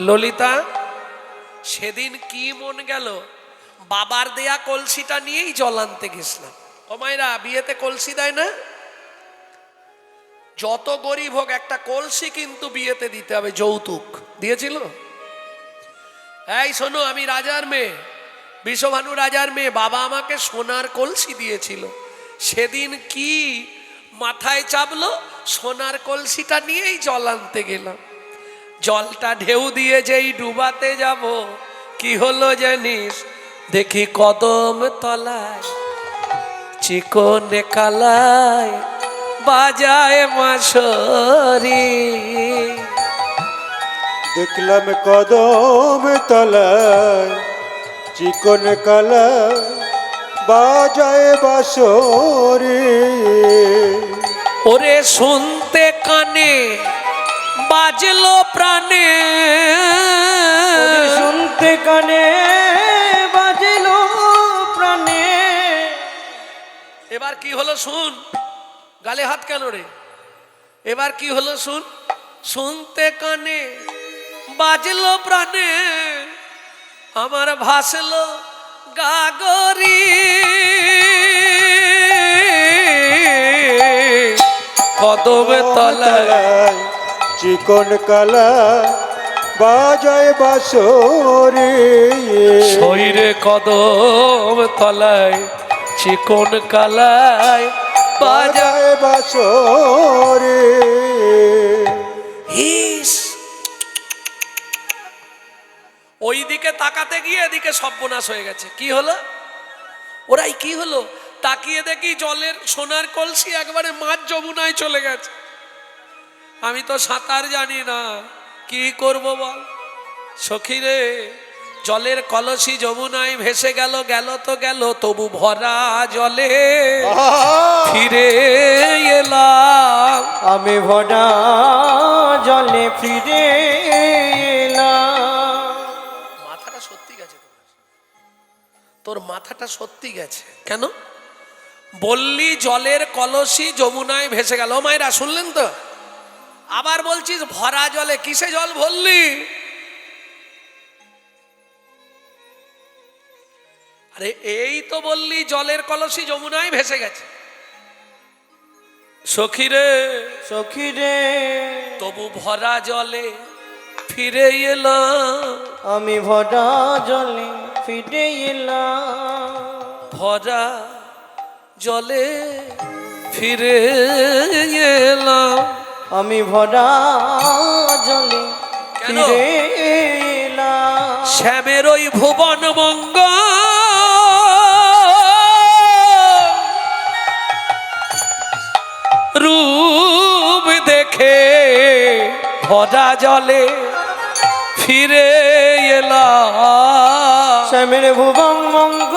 Speaker 1: ললিতা, সেদিন কি মন গেল, বাবার দেয়া কলসিটা নিয়েই জল আনতে গেছিলাম। ও মায়েরা, বিয়েতে কলসি দেয় না? যত গরিব হোক একটা কলসি কিন্তু বিয়েতে দিতে হবে, যৌতুক। দিয়েছিল? এই শোনো, আমি রাজার মেয়ে, বিশ্বভানু রাজার মেয়ে, বাবা আমাকে সোনার কলসি দিয়েছিল। সেদিন কি মাথায় চাপলো, সোনার কলসিটা নিয়েই জল আনতে গেলাম। জলটা ঢেউ দিয়ে যেই ডুবাতে যাব, কি হলো জানিস? দেখি কদম তলায় চিকনে কালায় বাজায় মাসরি।
Speaker 3: দেখলাম কদম তলায় চিকন কালা বাজায় বাঁশরি।
Speaker 1: ওরে শুনতে কানে বাজলো প্রাণে,
Speaker 2: শুনতে কানে বাজলো প্রাণে।
Speaker 1: এবার কি হলো শুন, গালে হাত কেন রে? এবার কি হলো শুন, শুনতে কানে বাজলো প্রাণে, আমার ভাসলো গাগরি। কদমে তলায়
Speaker 3: চিকন কালা বাজায় বাঁশরি।
Speaker 1: শরীরে কদম তলায় চিকন কালায় বাজায়।
Speaker 3: বাজায় বাঁশরি।
Speaker 1: হিস, ওই দিকে তাকাতে গিয়ে এদিকে সর্বনাশ হয়ে গেছে। কি হলো? ওরাই কি হলো, তাকিয়ে দেখি জলের সোনার কলসি একবারে মাঝ যমুনায় চলে গেছে। আমি তো সাঁতার জানি না, কি করব বল? সখী রে, জলের কলসি যমুনায় ভেসে গেল, গেল তো গেল, তবু ভরা জলে ফিরে এলাম।
Speaker 2: আমি ভরা জলে ফিরে এলাম।
Speaker 1: মাথাটা সত্যি গেছে তোর মাথাটা সত্যি গেছে। কেন বললি জলের কলসি যমুনায় ভেসে গেল? মায়েরা শুনলেন তো? আবার বলছিস ভরা জলে, কিসে জল ভরলি? আরে এই তো বললি জলের কলসি যমুনায় ভেসে গেছে। সখী রে,
Speaker 2: সখী রে,
Speaker 1: তবু ভরা জলে ফিরে এলাম।
Speaker 2: আমি ভরা জলে ফিরে এলাম।
Speaker 1: ভরা জলে ফিরে এলাম।
Speaker 2: আমি ভরা জলে
Speaker 1: কেন?
Speaker 2: ফিরে এলাম।
Speaker 1: শ্যামের ওই ভুবন মঙ্গ রূপ দেখে ভরা জলে ফিরে এলাম।
Speaker 2: শ্যামের ভুবন মঙ্গ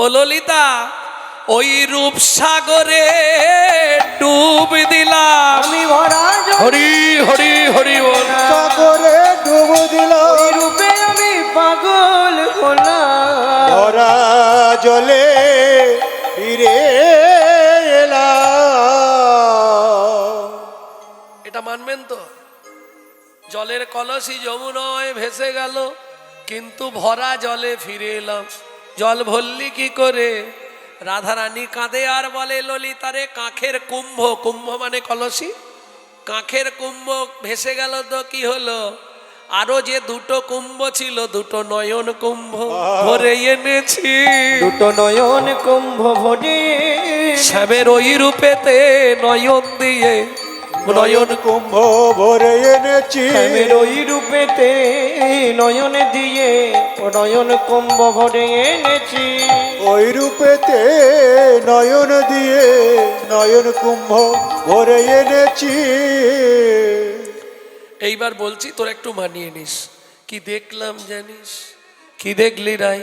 Speaker 1: ও ললিতা, ওই রূপ সাগরে ডুব দিলাম।
Speaker 2: আমি ভরা জলে
Speaker 1: হরি হরি হরি বল।
Speaker 3: সাগরে ডুব দিলাম
Speaker 2: ওই রূপে আমি পাগল হলাম।
Speaker 3: ভরা জলে ফিরে এলাম।
Speaker 1: এটা মানবেন তো? জলের কলসি যমুনায় ভেসে গেল, কিন্তু ভরা জলে ফিরে এলাম। জল ভরলি কি করে? রাধারানী কাঁদে আর বলে, ললিতারে কাঁখের কুম্ভ, কুম্ভ মানে কলসি, কাঁখের কুম্ভ ভেসে গেল তো কি হলো? আরো যে দুটো কুম্ভ ছিল, দুটো নয়ন কুম্ভ ভরে এনেছি।
Speaker 2: দুটো নয়ন কুম্ভ ভরে
Speaker 1: শ্যামের ওই রূপেতে নয়ন দিয়ে, নয়ন
Speaker 3: কুম্ভ ভরে এনেছি।
Speaker 2: শ্যামের ওই রূপেতে নয়ন দিয়ে নয়ন কুম্ভ ভরে এনেছি।
Speaker 3: ওই রূপেতে নয়ন দিয়ে নয়ন কুম্ভ ভরে এনেছি।
Speaker 1: এইবার বলছি, তোর একটু মানিয়ে নিস। কি দেখলাম জানিস? কি দেখলি রাই?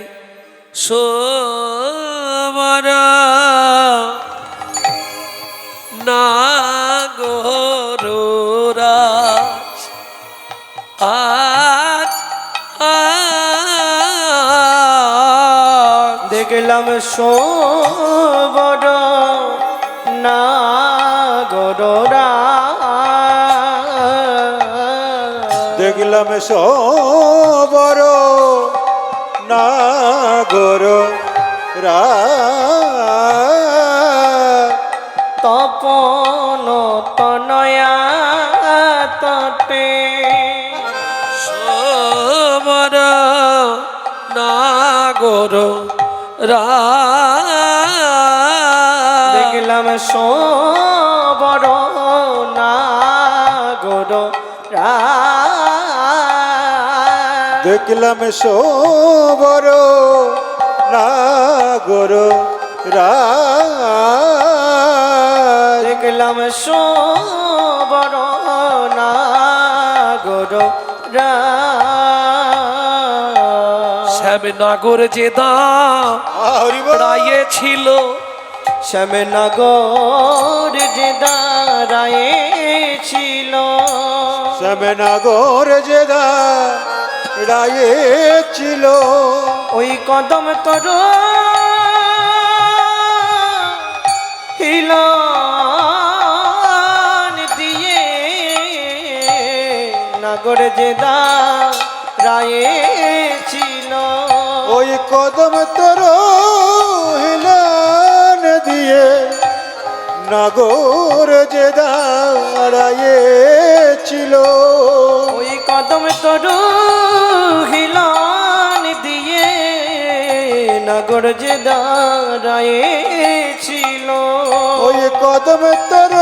Speaker 1: সোমরা নাগরাজ আজ
Speaker 2: দেখলাম সোবর নাগরা
Speaker 3: দেখলাম সবর নাগর
Speaker 2: তপন তনয়া তটে
Speaker 1: সোমর নাগর
Speaker 2: দেখলাম সোবর নাগর
Speaker 3: দেখলাম সবর নাগর
Speaker 2: দেখলাম সোবর নাগর
Speaker 1: শ্যাম নাগর যে দাঁড়ায়ে ছিল,
Speaker 2: শ্যামনগর যে দাঁড়ায়ে ছিল,
Speaker 3: শ্যামনগর যে দাঁড়ায়ে ছিল,
Speaker 2: ওই কদম তর হিলন দিয়ে নাগর যে দাঁড়ায়ে ছিল,
Speaker 3: ওই কদম তোর হিলান দিয়ে নাগর যে দাঁড়ায়ে ছিল,
Speaker 2: ওই কদম তর হিলন দিয়ে নাগর যে দাঁড়ায়ে ছিল,
Speaker 3: ওই কদম তোর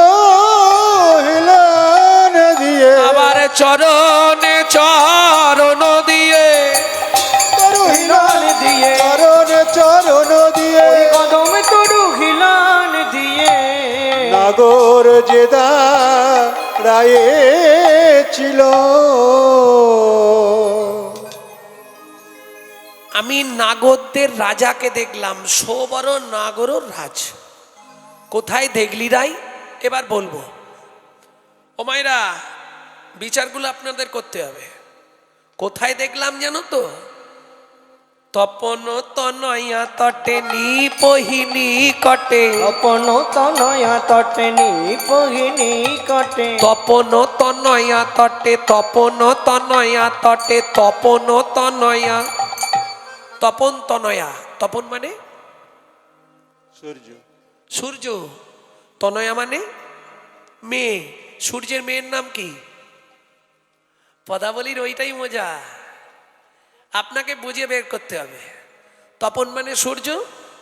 Speaker 3: হিলান দিয়ে
Speaker 1: আবার চরণে চরণ দিয়ে,
Speaker 3: তোর হিলান দিয়ে চরণ চরণ দিয়ে
Speaker 2: ওই কদম তর হিলন দিয়ে
Speaker 3: নাগর যে দাঁড়ায়ে ছিল।
Speaker 1: আমি নাগরদের রাজাকে দেখলাম, সোবর নাগর রাজ। কোথায় দেখলি রাই? এবার বলবো। ও মায়েরা, বিচারগুলো আপনাদের করতে হবে। কোথায় দেখলাম জানো তো? তপন তনয়া তটে নিপহিনী কটে,
Speaker 2: তপন তনয়া তটে নিপহিনী কটে,
Speaker 1: তপন তনয়া তটে, তপন তনয়া তটে, তপন তনয়া, তপন তনয়া, তপন মানে
Speaker 3: সূর্য,
Speaker 1: সূর্য, তনয়া মানে মেয়ে। সূর্যের মেয়ের নাম কি? পদাবলীর ওইটাই মজা। আপনাকে বুঝে বের করতে হবে। তপন মানে সূর্য,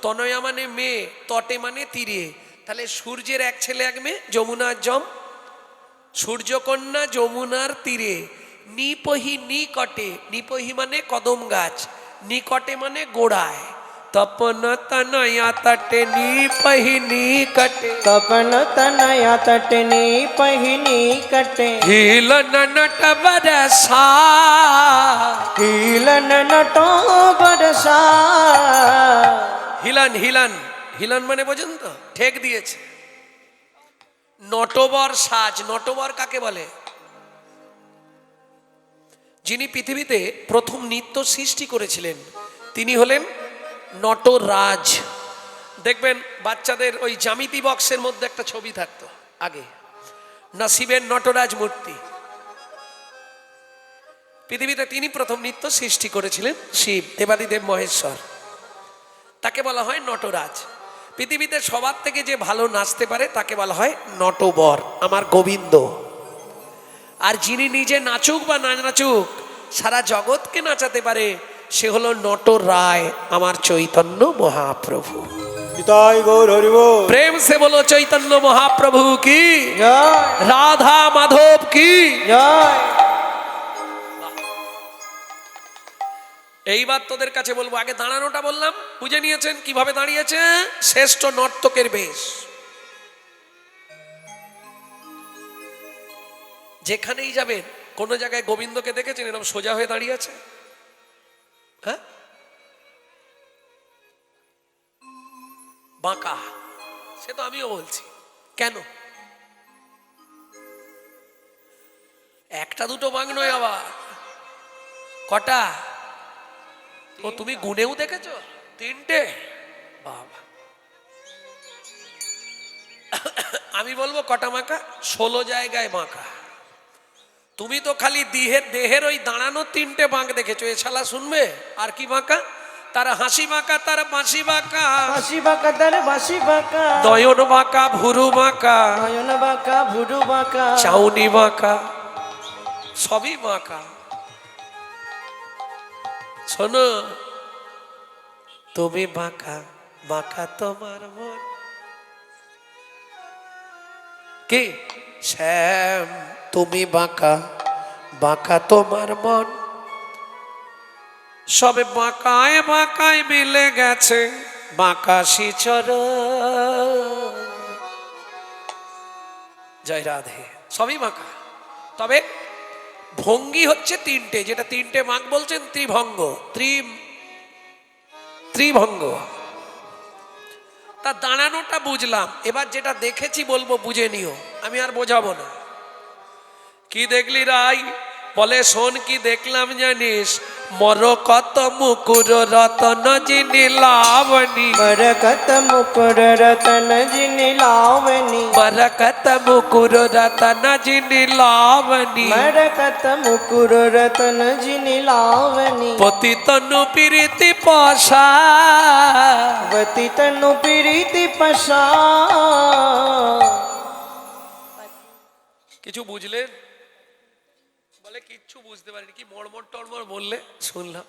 Speaker 1: তনয়া মানে মেয়ে, তটে মানে তীরে। তাহলে সূর্যের এক ছেলে এক মেয়ে, যমুনার জম। সূর্যকন্যা যমুনার তীরে, নিপহি নিকটে, নিপহি মানে কদম গাছ, নিকটে মানে গোড়ায়। তপন তনয়া তটে নিপহি নিকটে,
Speaker 2: তপন তনয়া তটনি पहिनी कटे,
Speaker 1: হিলন নট বরসা,
Speaker 2: हिलन नटो बरसा।
Speaker 1: হিলান হিলান হিলান মানে বোঝেন তো, ঠেক দিয়েছে। নটবর সাজ, নটবর কাকে বলে? যিনি পৃথিবীতে প্রথম নৃত্য সৃষ্টি করেছিলেন তিনি হলেন নটরাজ। দেখবেন বাচ্চাদের ওই জ্যামিতি বক্সের মধ্যে একটা ছবি থাকতো আগে, নসিবের নটরাজ মূর্তি। পৃথিবীতে তিনি প্রথম নৃত্য সৃষ্টি করেছিলেন, শিব দেবাদিদেব মহেশ্বর, তাকে বলা হয় নটরাজ। পৃথিবীতে সবার থেকে যে ভালো নাচতে পারে তাকে বলা হয় নটবর, আমার গোবিন্দ। আর যিনি নিজে নাচুক বা না নাচুক সারা জগৎকে নাচাতে পারে সে হলো নটরায়, আমার চৈতন্য মহাপ্রভু।
Speaker 3: নিতাই গৌর হরি বল।
Speaker 1: প্রেম সে বলো চৈতন্য মহাপ্রভু কি,
Speaker 2: जय
Speaker 1: রাধা মাধব কি।
Speaker 2: जय।
Speaker 1: এইবার তোদের কাছে বলবো, আগে দাঁড়ানোটা বললাম, বুঝে নিয়েছেন কিভাবে দাঁড়িয়েছে? শ্রেষ্ঠ নর্তকের বেশ। যেখানেই যাবেন কোন জায়গায় গোবিন্দকে দেখেছেন এরকম সোজা হয়ে দাঁড়িয়ে আছে? হ্যাঁ, বাঁকা। সে তো আমিও বলছি, কেন? একটা দুটো বাঁক নয়, আবার কটা? ও তুমি গুনেও দেখেছো? তিনটে? বাবা, আমি বলবো কটা বাঁকা? 16 জায়গায় বাঁকা। তুমি তো খালি দেহের ওই দাঁড়ানো তিনটে বাঁক দেখেছো, এছাড়া শুনবে আর কি বাঁকা? তার হাসি বাঁকা, তার বাঁশি বাঁকা,
Speaker 2: বাঁশি বাঁকা তার বাঁশি বাঁকা,
Speaker 1: নয়ন বাঁকা, ভুরু বাঁকা,
Speaker 2: নয়ন বাঁকা ভুরু বাঁকা,
Speaker 1: চাউনি বাঁকা, সবই বাঁকা। শোনো, তুমি বাঁকা বাঁকা তোমার মন, কি শ্যাম? তুমি বাঁকা বাঁকা তোমার মন, সবে বাঁকায় বাঁকায় মিলে গেছে বাঁকাশি চরণ। জয় রাধে। সবই বাঁকা, তবে ভঙ্গি হচ্ছে তিনটে, যেটা তিনটে বাঁক বলছেন ত্রিভঙ্গ, ত্রিভঙ্গ। তা দাঁড়ানোটা বুঝলাম, এবার যেটা দেখেছি বলবো, বুঝে নিও, আমি আর বোঝাবো না। কি দেখলি রাই? বলে শোন কি দেখলাম জানিস? মরকত মুকুর রতন যিনি লাবণী,
Speaker 2: बरकत मुकुर रतन जिनि लावनी,
Speaker 1: মরকত মুকুর রতন যিনি লাবণী,
Speaker 2: बरकत मुकुर रतन जिनि लावनी,
Speaker 1: পতিত নুপিরিতি পশা,
Speaker 2: वती तनु प्रीति पशा।
Speaker 1: কিছু বুঝলেন? বলে কিচ্ছু বুঝতে পারিনি। কি মড়মড় টড়মড় বললে শুনলাম।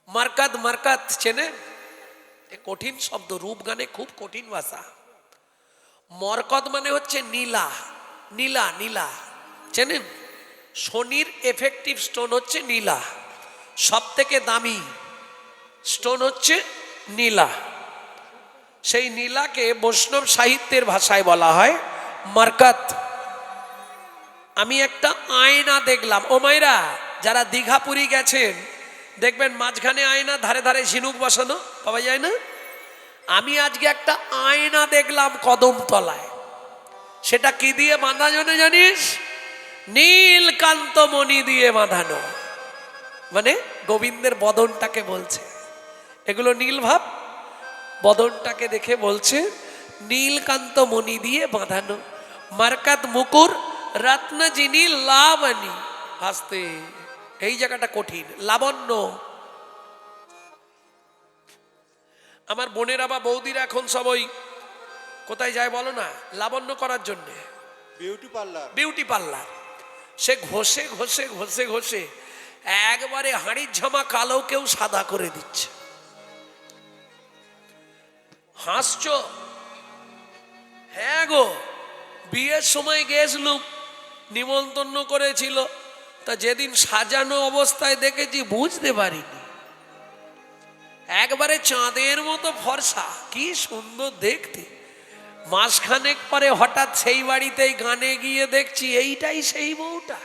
Speaker 1: মার্কাত, মার্কাত চেনেন? কঠিন শব্দ, রূপ গানে খুব কঠিন ভাষা। মরকত মানে হচ্ছে নীলা, নীলা নীলা, চেনেন? শনির এফেক্টিভ স্টোন হচ্ছে নীলা, সব থেকে দামি স্টোন হচ্ছে নীলা। সেই নীলাকে বৈষ্ণব সাহিত্যের ভাষায় বলা হয় মার্কাত। আমি একটা আয়না দেখলাম, ও মায়েরা যারা দীঘা পুরী গেছেন দেখবেন মাঝখানে আয়না, ধারে ধারে ঝিনুক বসানো, পাওয়া যায় না? আমি আজকে একটা আয়না দেখলাম কদমতলায়। সেটা কি দিয়ে বাঁধা জানিস? নীলকান্ত মণি দিয়ে বাঁধানো, মানে গোবিন্দের বদনটাকে বলছে। এগুলো নীল ভাব, বদনটাকে দেখে বলছে নীলকান্ত মণি দিয়ে বাঁধানো। মার্কাত মুকুর রত্ন যিনি লাবণী, হাসতে এই জায়গাটা কঠিন। লাবণ্য, আমার বোনেরা বা বৌদিরা এখন সবাই কোথায় যায় বলো না? লাবণ্য করার জন্যে
Speaker 3: বিউটি পার্লার।
Speaker 1: Beauty parlour. সে ঘষে ঘষে ঘষে ঘষে একবারে হাঁড়ির ঝামা কালো কেউ সাদা করে দিচ্ছে। হাসছো? হ্যাঁ গো, বিয়ের সময় গেছিলুম, নিমন্ত্রণ করেছিল, তা যেদিন সাজানো অবস্থায় দেখেছি বুঝতে পারিনি। একবারে চাঁদের মতো ফর্সা, কি সুন্দর দেখতে। মাসখানেক পরে হঠাৎ সেই বাড়িতেই গানে গিয়ে দেখছি এইটাই সেই বউটা।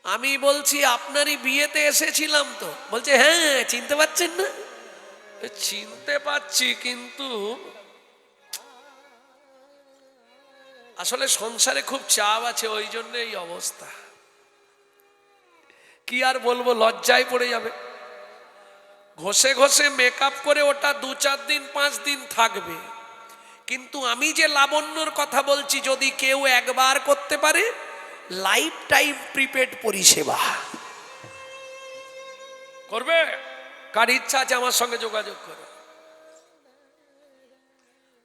Speaker 1: আমি বলছি আপনারই বিয়েতে এসেছিলাম তো। বলছে হ্যাঁ, চিনতে পারছেন না? চিনতে পারছি, কিন্তু আসলে সংসারে খুব চাপ আছে, ওই জন্য এই অবস্থা। কি আর বলবো, লজ্জায় পড়ে যাবে। ঘষে ঘষে মেকআপ করে ওটা 2-4 দিন 5 দিন থাকবে, কিন্তু আমি যে লাবণ্যর কথা বলছি, যদি কেউ একবার করতে পারে, লাইফ টাইম প্রিপেড পরিষেবা করবে। কার ইচ্ছা আছে আমার সঙ্গে যোগাযোগ করো।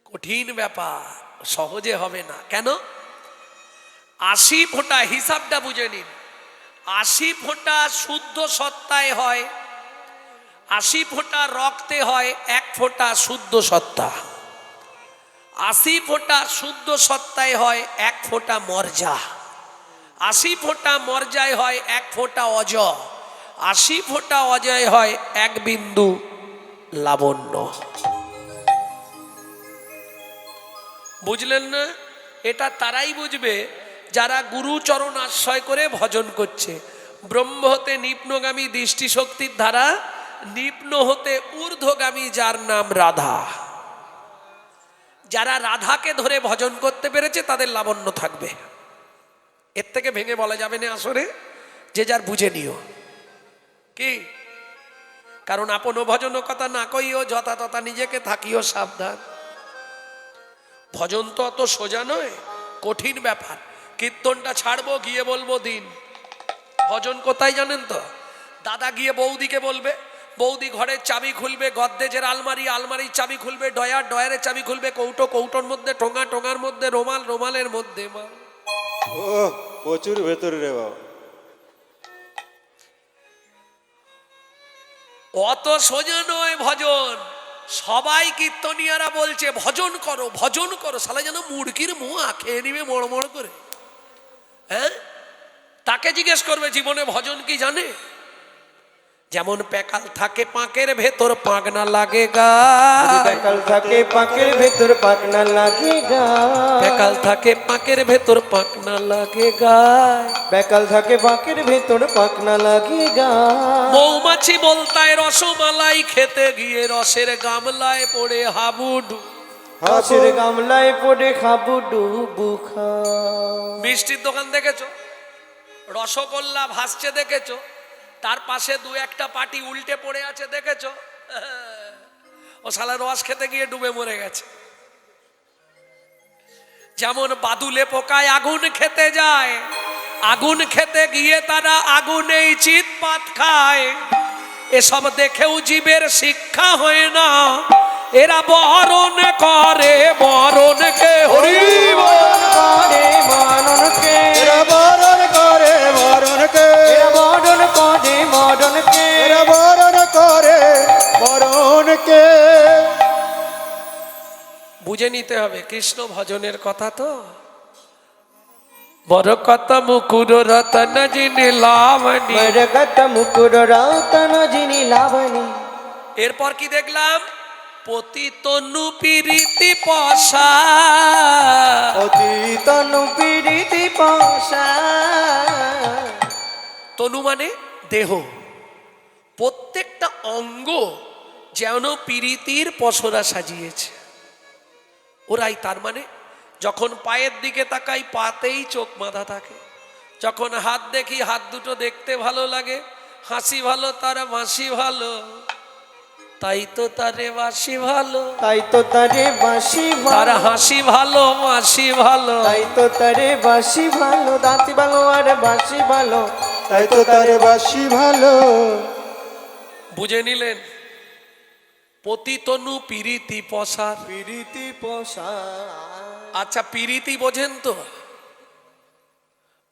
Speaker 1: কঠিন ব্যাপার, সহজে হবে না। কেন? 80 ফোঁটা, হিসাবটা বুঝে নিন, 80 ফোঁটা শুদ্ধ সত্তায় হয়, 80 ফোঁটা রক্তে হয়, 1 ফোঁটা শুদ্ধ সত্তা। 80 ফোঁটা শুদ্ধ সত্তায় হয়, 1 ফোঁটা মর্যা। 80 ফোঁটা মর্যায় হয় 1 ফোঁটা অজ। 80 ফোঁটা অজয় হয় 1 বিন্দু লাবণ্য। বুঝলেন না? এটা তারাই বুঝবে যারা গুরু চরণ আশ্রয় করে ভজন করছে। ব্রহ্ম হতে নিম্নগামী দৃষ্টিশক্তির দ্বারা নিম্ন হতে ঊর্ধ্বগামী, যার নাম রাধা। যারা রাধাকে ধরে ভজন করতে পেরেছে তাদের লাবণ্য থাকবে। এর থেকে ভেঙে বলা যাবে না আসরে, যে যার বুঝে নিও। কি? কারণ আপন ভজন কথা না কইও, যথা তথা নিজেকে থাকিও সাবধান। ভজন তো অত সোজা নয়, কঠিন ব্যাপার। কীর্তনটা ছাড়বো, গিয়ে বলবো দিন। ভজন কোথায় জানেন তো? দাদা গিয়ে বৌদিকে বলবে, বৌদি ঘরের চাবি খুলবে, গদ্দেজের আলমারি, আলমারির চাবি খুলবে, ডয়ার, ডয়ারের চাবি খুলবে, কৌটো, কৌটোর মধ্যে টোঙা, টোঙার মধ্যে রোমাল, রোমালের মধ্যে মা।
Speaker 3: ও প্রচুর ভেতরে রে বাবা।
Speaker 1: অত সোজা নয় ভজন। সবাই কীর্তনিয়ারা বলছে ভজন করো, ভজন করো, শালা যেন মুরগির মুয়া খেয়ে নিবে মড়মড় করে। হ্যাঁ, তাকে জিজ্ঞেস করবে জীবনে ভজন কি জানে? যেমন প্যাকাল থাকে পাঁকের ভেতর, পাক না লাগে গায়ে।
Speaker 2: প্যাকাল থাকে পাকের ভেতর, পাক না লাগে গায়ে।
Speaker 1: প্যাকাল থাকে পাঁকের ভেতর, পাক না লাগে গায়ে।
Speaker 2: প্যাকাল থাকে পাকের ভেতর, পাক না লাগে গায়ে।
Speaker 1: মৌমাছি বলতায় রসমালাই খেতে গিয়ে রসের গামলায় পড়ে হাবুডু।
Speaker 2: রসের গামলায় পড়ে হাবুডুবু খায়।
Speaker 1: মিষ্টির দোকান দেখেছো? রসগোল্লা ভাসছে দেখেছো? তার পাশে 2-1টা পাটি উল্টে পড়ে আছে দেখেছো? ও শালা রস খেতে গিয়ে ডুবে মরে গেছে। যেমন বাদুলে পোকায় আগুন খেতে যায়, আগুন খেতে গিয়ে তারা আগুনেই চিৎপাত খায়। এসব দেখেও জীবের শিক্ষা হয় না, এরা বরণ করে মরণকে। হরি বল।
Speaker 2: করে মরণকে,
Speaker 3: এরা বরণ করে মরণকে,
Speaker 2: এরা বরণ করে মরণকে।
Speaker 3: এরা বরণ করে মরণকে।
Speaker 1: বুঝে নিতে হবে কৃষ্ণ ভজনের কথা তো। বড় কথা মুকুর রতন যিনি লাবণী।
Speaker 2: মরগত মুকুর রতন যিনি লাবণী।
Speaker 1: এরপর কি দেখলাম? পতি তনু পিরিতি পশা।
Speaker 2: অতি তনু পীড়িতি পশা।
Speaker 1: তনু মানে দেহ, প্রত্যেকটা অঙ্গ যেন পিরিতির পসরা সাজিয়েছে ওরাই। তার মানে যখন পায়ের দিকে তাকাই পাতেই চোখ বাঁধা থাকে, যখন হাত দেখি হাত দুটো দেখতে ভালো লাগে, হাসি ভালো তার বাঁশি ভালো, তাই তো তারে বাঁশি ভালো।
Speaker 2: তাই তো তারে বাঁশি
Speaker 1: তার
Speaker 2: ভালো,
Speaker 1: হাসি ভালো বাঁশি ভালো।
Speaker 2: তাই তো তারে বাঁশি ভালো। দাঁতি ভালো আর বাঁশি ভালো,
Speaker 3: তাই তো তারে বাসি ভালো।
Speaker 1: বুঝে নিলেন? পতি তনু পিরিতি পসার।
Speaker 2: পীড়িতি পশা।
Speaker 1: আচ্ছা পিরিতি বোঝেন তো?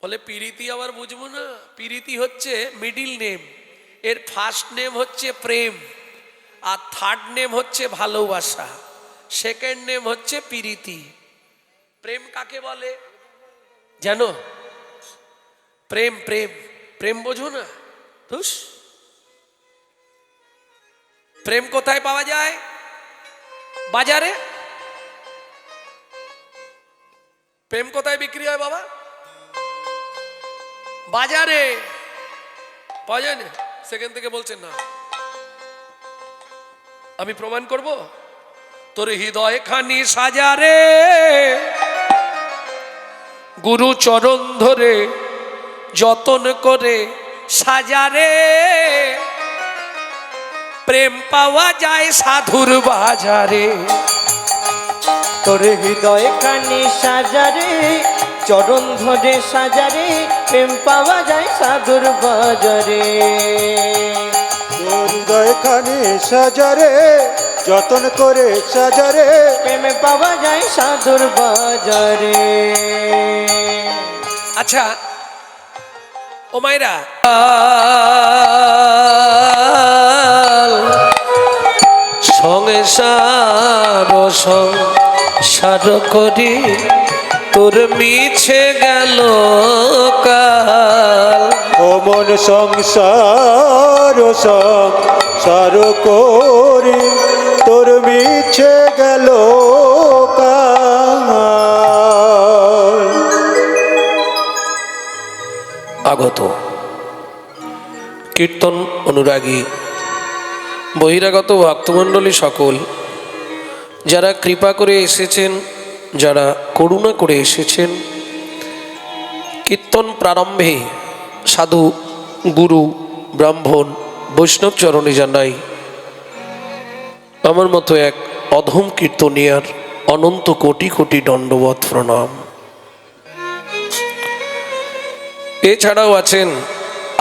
Speaker 1: বলে পিরিতি আবার বুঝবো না? পিরিতি হচ্ছে মিডিল নেম, এর ফার্স্ট নেম হচ্ছে প্রেম, আর থার্ড নেম হচ্ছে ভালোবাসা, সেকেন্ড নেম হচ্ছে পিরিতি। প্রেম কাকে বলে জানো? প্রেম প্রেম প্রেম বোঝো না? ধুস, প্রেম কোথায় পাওয়া যায়? বাজারে। প্রেম কোথায় বিক্রি হয় বাবা? বাজারে। পাওয়া যায় না? সেখান থেকে বলছেন না, আমি প্রমাণ করব। তোর হৃদয় খানি সাজারে গুরু চরণ ধরে যতন করে সাজারে, প্রেম পাওয়া যায় সাধুর বাজারে।
Speaker 2: তোর হৃদয় খানি সাজারে চরণ ধরে সাজারে, প্রেম পাওয়া যায় সাধুর বাজারে।
Speaker 3: তোর হৃদয় খানি সাজারে যতন করে সাজারে,
Speaker 2: প্রেম পাওয়া যায় সাধুর বাজারে।
Speaker 1: আচ্ছা ও মায়েরা, সংসার সংসার করি তোর মিছে গেল কাল।
Speaker 3: ও মন সংসার সংসার করি তোর মিছে গেল কাল।
Speaker 1: আগত কীর্তন অনুরাগী বহিরাগত ভক্তমণ্ডলী সকল, যারা কৃপা করে এসেছেন, যারা করুণা করে এসেছেন, কীর্তন প্রারম্ভে সাধু গুরু ব্রাহ্মণ বৈষ্ণব চরণে জানাই আমার মতো এক অধম কীর্তনিয়ার অনন্ত কোটি কোটি দণ্ডবৎ প্রণাম। এছাড়াও আছেন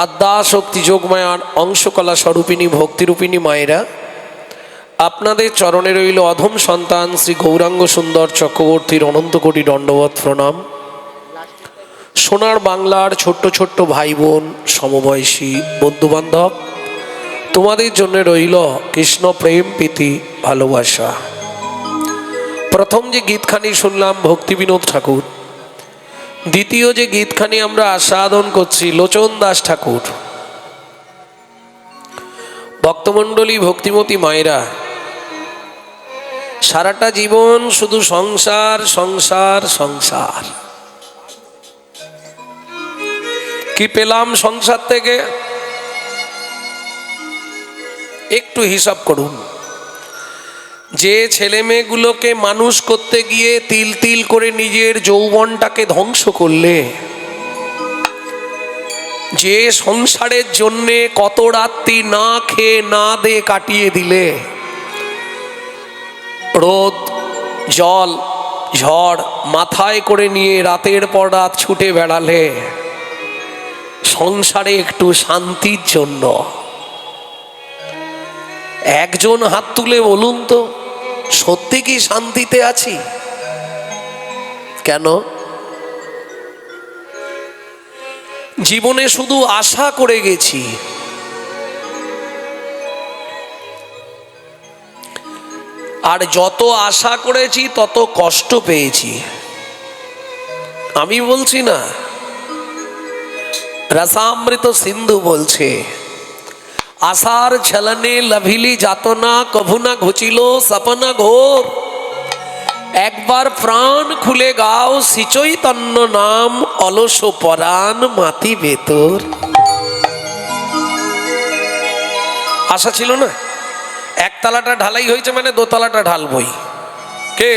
Speaker 1: আদ্যা শক্তি যোগমায়ার অংশকলা স্বরূপিণী ভক্তিরূপিণী মায়েরা, আপনাদের চরণে রইল অধম সন্তান শ্রী গৌরাঙ্গ সুন্দর চক্রবর্তীর অনন্ত কোটি দণ্ডবৎ প্রণাম। সোনার বাংলার ছোট্ট ছোট্ট ভাই বোন সমবয়সী বন্ধুবান্ধব, তোমাদের জন্য রইল কৃষ্ণ প্রেম প্রীতি ভালোবাসা। প্রথম যে গীতখানি শুনলাম ভক্তি বিনোদ ঠাকুর, দ্বিতীয় যে গীতখানি আমরা আস্বাদন করছি লোচন দাস ঠাকুর। ভক্তমণ্ডলী ভক্তিমতী মায়েরা, সারাটা জীবন শুধু সংসার সংসার সংসার। কি পেলাম সংসার থেকে? একটু হিসাব করুন। যে ছেলে মেয়েগুলোকে মানুষ করতে গিয়ে তিল তিল করে নিজের যৌবনটাকে ধ্বংস করলে, যে সংসারের জন্যে কত রাত্রি না খেয়ে না দে কাটিয়ে দিলে, রোদ জল ঝড় মাথায় করে নিয়ে রাতের পর রাত ছুটে বেড়ালে সংসারে একটু শান্তির জন্য, একজন হাত তুলে বলুন তো সত্যি কি শান্তিতে আছি? কেন? জীবনে শুধু আশা করে গেছি, আর যত আশা করেছি তত কষ্ট পেয়েছি। আমি বলছি না, রসামৃত সিন্ধু বলছে, আশার ছলনে লভিলি যাতনা কভু না ঘুচিল সপনা ঘোর, একবার প্রাণ খুলে গাও শ্রীচৈতন্য নাম অলস পরাণ মাতি ভেতর। আশা ছিল না, একতলাটা ঢালাই হয়েছে মানে দোতলাটা ঢালবই। কে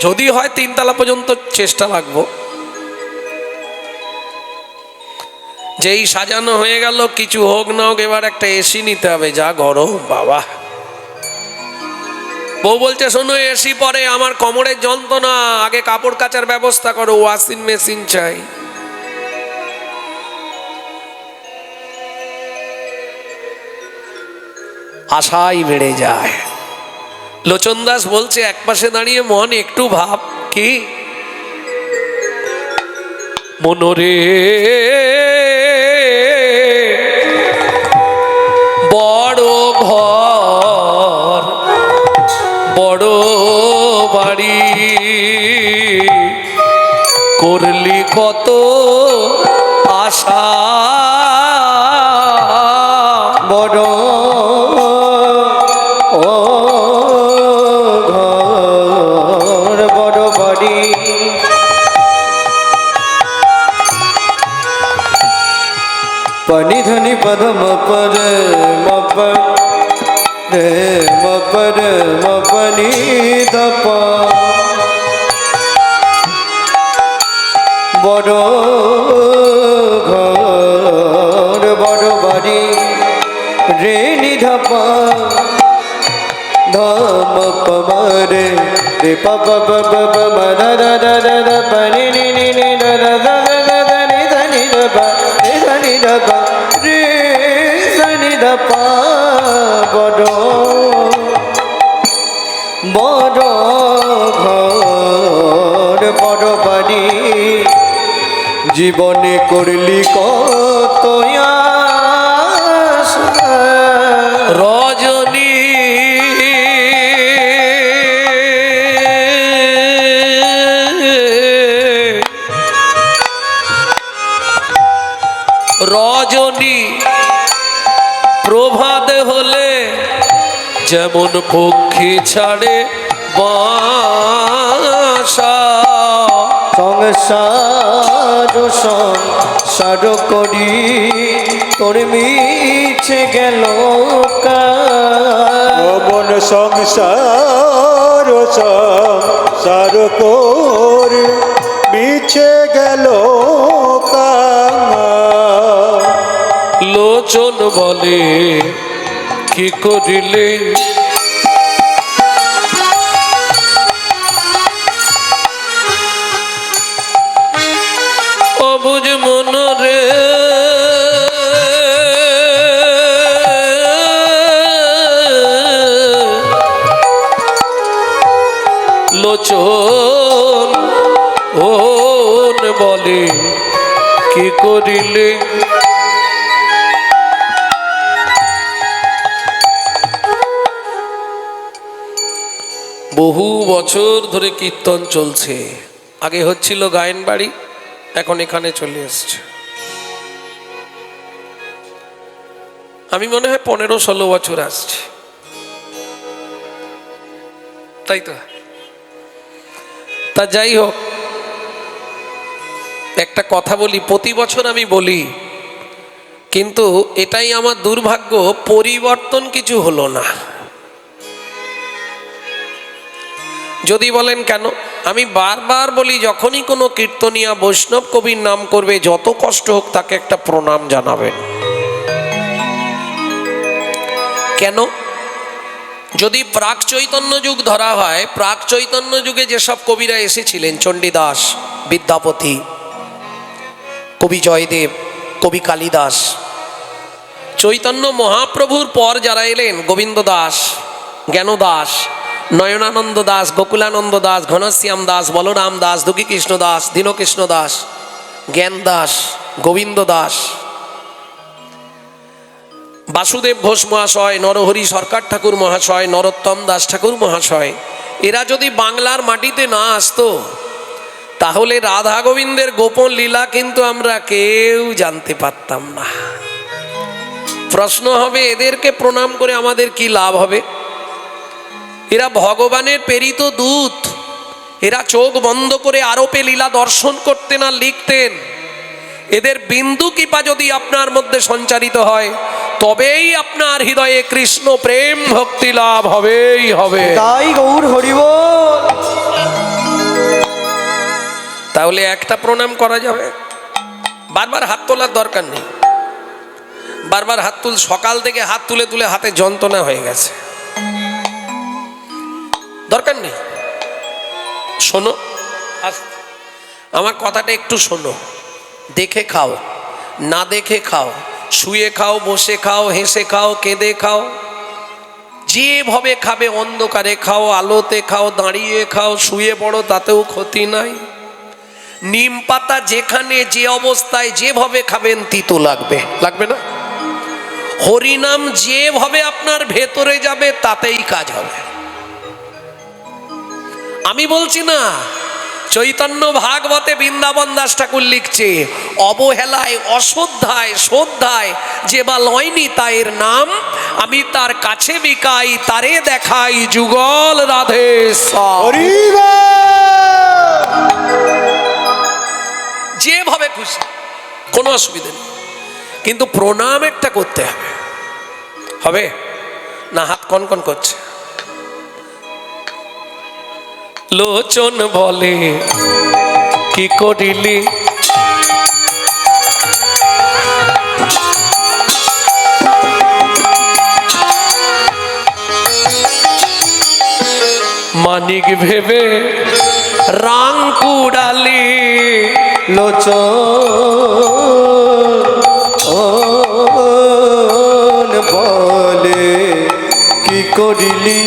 Speaker 1: যদি হয় তিনতলা পর্যন্ত চেষ্টা লাগবো। যেই সাজানো হয়ে গেল, কিছু হোক না হোক এবার একটা এসি নিতে হবে, যা গরম বাবা। বউ বলছে শোনো এসি পরে, আমার কোমরের যন্ত্রণা, আগে কাপড় কাচার ব্যবস্থা করো, ওয়াশিং মেশিন চাই। আশাই বেড়ে যায়। লোচন দাস বলছে এক পাশে দাঁড়িয়ে মন একটু ভাব কি মনোরে বড় ঘর বড় বাড়ি করলি কত আশা
Speaker 2: বড় ও ঘর বড় বাড়ি পানি ধনি পদম পর মপ রে মপর মপনি ধপ বড় ঘর বড় বাড়ি রে নিধপ ধম পমরে রে পপ পপ মদ দ দ দ পনি নি নি নি দ দ দ দ দ নি দ নি দ প নি দ নি দ প রে স নি দ প বড় বড় ঘর বড় বাড়ি জীবনে করলি কত আশা
Speaker 1: রজনী রজনী প্রভাত হলে যেমন পক্ষী ছাড়ে বাসা
Speaker 2: সংসার সংসার করি তোর মিছে গেল
Speaker 3: মন সংসার সংসার করে মিছে গেল
Speaker 1: লোচন বলে কি করিলে অবুঝ মনরে লোচন ওন বলে কি করিলে বহু বছর ধরে কীর্তন চলছে। আগে হচ্ছিল গায়ন বাড়ি, এখন এখানে চলে এসছে। আমি মনে হয় 15-16 বছর আসছি, তাই তো। তা যাই হোক, একটা কথা বলি, প্রতি বছর আমি বলি, কিন্তু এটাই আমার দুর্ভাগ্য, পরিবর্তন কিছু হলো না। যদি বলেন কেন, আমি বারবার বলি, যখনই কোনো কীর্তনিয়া বৈষ্ণব কবির নাম করবে, যত কষ্ট হোক তাকে একটা প্রণাম জানাবেন। কেন? যদি প্রাক চৈতন্য যুগ ধরা হয়, প্রাক চৈতন্য যুগে যেসব কবিরা এসেছিলেন, চণ্ডীদাস, বিদ্যাপতি, কবি জয়দেব, কবি কালিদাস, চৈতন্য মহাপ্রভুর পর যারা এলেন, গোবিন্দ দাস, জ্ঞানদাস, নয়নানন্দ দাস, গোকুলানন্দ দাস, ঘনশ্যাম দাস, বলরাম দাস, দুঃখীকৃষ্ণ দাস, দীনকৃষ্ণ দাস, জ্ঞান দাস, গোবিন্দ দাস, বাসুদেব ঘোষ মহাশয়, নরহরি সরকার ঠাকুর মহাশয়, নরোত্তম দাস ঠাকুর মহাশয়, এরা যদি বাংলার মাটিতে না আসতো, তাহলে রাধা গোবিন্দের গোপন লীলা কিন্তু আমরা কেউ জানতে পারতাম না। প্রশ্ন হবে, এদেরকে প্রণাম করে আমাদের কি লাভ হবে? এরা ভগবানের প্রেরিত দূত, এরা চোখ বন্ধ করে আরোপে লীলা দর্শন করতেন আর লিখতেন। এদের বিন্দু কৃপা যদি আপনার মধ্যে সঞ্চারিত হয়, তবেই আপনার হৃদয়ে কৃষ্ণ প্রেম ভক্তি লাভ হবেই হবে।
Speaker 2: তাই গৌর হরিবল।
Speaker 1: তাহলে একটা প্রণাম করা যাবে, বারবার হাত তোলার দরকার নেই। বারবার হাত তুল, সকাল থেকে হাত তুলে তুলে হাতে যন্ত্রণা হয়ে গেছে, দরকার নেই। শোনো, আমার কথাটা একটু শোনো। দেখে খাও, না দেখে খাও, শুয়ে খাও, বসে খাও, হেসে খাও, কেঁদে খাও, যেভাবে খাবে, অন্ধকারে খাও, আলোতে খাও, দাঁড়িয়ে খাও, শুয়ে পড়ো, তাতেও ক্ষতি নাই। নিম পাতা যেখানে যে অবস্থায় যেভাবে খাবেন তিতো লাগবে, লাগবে না? হরিনাম যেভাবে আপনার ভেতরে যাবে তাতেই কাজ হবে। আমি বলছি না, চৈতন্য ভাগবতে বৃন্দাবন দাস ঠাকুর লিখছে, অবহেলায় অশ্রদ্ধায় শ্রদ্ধায় যে বা লয়নি তায়ের নাম, আমি তার কাছে বিকাই, তারে দেখাই যুগল রাধে শ্যাম। যেভাবে খুশি, কোনো অসুবিধা নেই, কিন্তু প্রণাম একটা করতে হবে। হবে না? হাত কনকন করছে। লোচন বলে কি করিলি, মানিক ভেবে রাং কুড়ালি,
Speaker 2: লোচন বলে কি করিলি,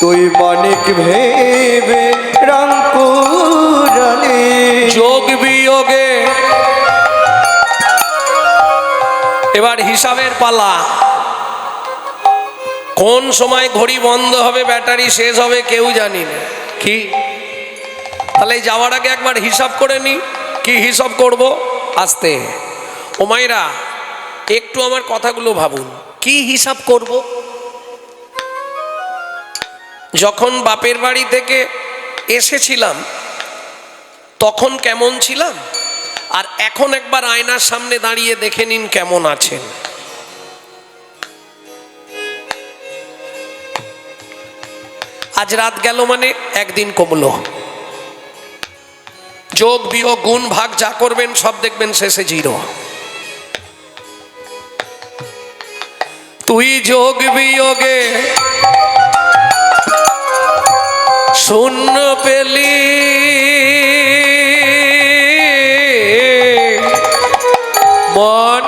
Speaker 2: তুই মানিক ভেবে রং কুড়ালি।
Speaker 1: যোগ বিয়োগে এবার হিসাবের পালা। কোন সময় ঘড়ি বন্ধ হবে, ব্যাটারি শেষ হবে, কেউ জানি না। কি তাহলে যাওয়ার আগে একবার হিসাব করে নি। কি হিসাব করব? আস্তে ও মাইরা, একটু আমার কথাগুলো ভাবুন। কি হিসাব করব? যখন বাপের বাড়ি থেকে এসেছিলাম তখন কেমন ছিলাম, আর এখন একবার আয়নার সামনে দাঁড়িয়ে দেখে নিন কেমন আছেন। আজ রাত গেল মানে একদিন কমলো। যোগ বিয়োগ গুণ ভাগ যা করবেন সব দেখবেন শেষে জিরো। তুই যোগ বিয়োগে শূন্য পেলি, মন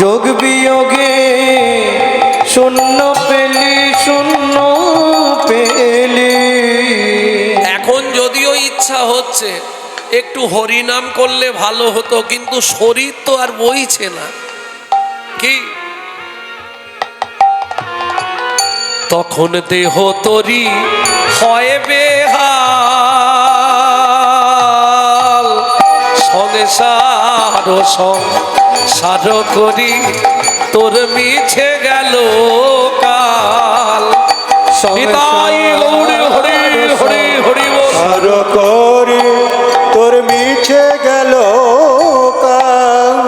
Speaker 2: যোগ বিয়োগে শূন্য পেলি, শূন্য পেলি।
Speaker 1: এখন যদিও ইচ্ছা হচ্ছে একটু হরিনাম করলে ভালো হতো, কিন্তু শরীর তো আর বইছে না। কি তখন দেহ তরি হয় বেহাল, সংসার সংসার করি তোর মিছে গেল কাল। নিতাই গৌর হরি হরি হরি বল।
Speaker 3: আর করে তোর মিছে গেল কাল।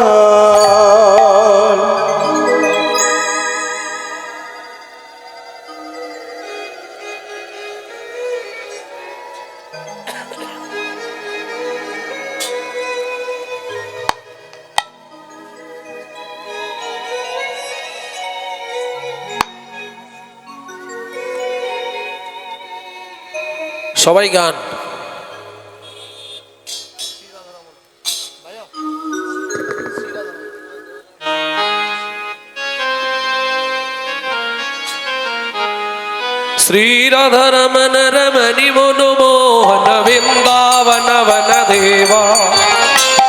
Speaker 1: সবাই গান। শ্রী রাধা রমন রমণি মনোমোহন বৃন্দাবন বন দেবা,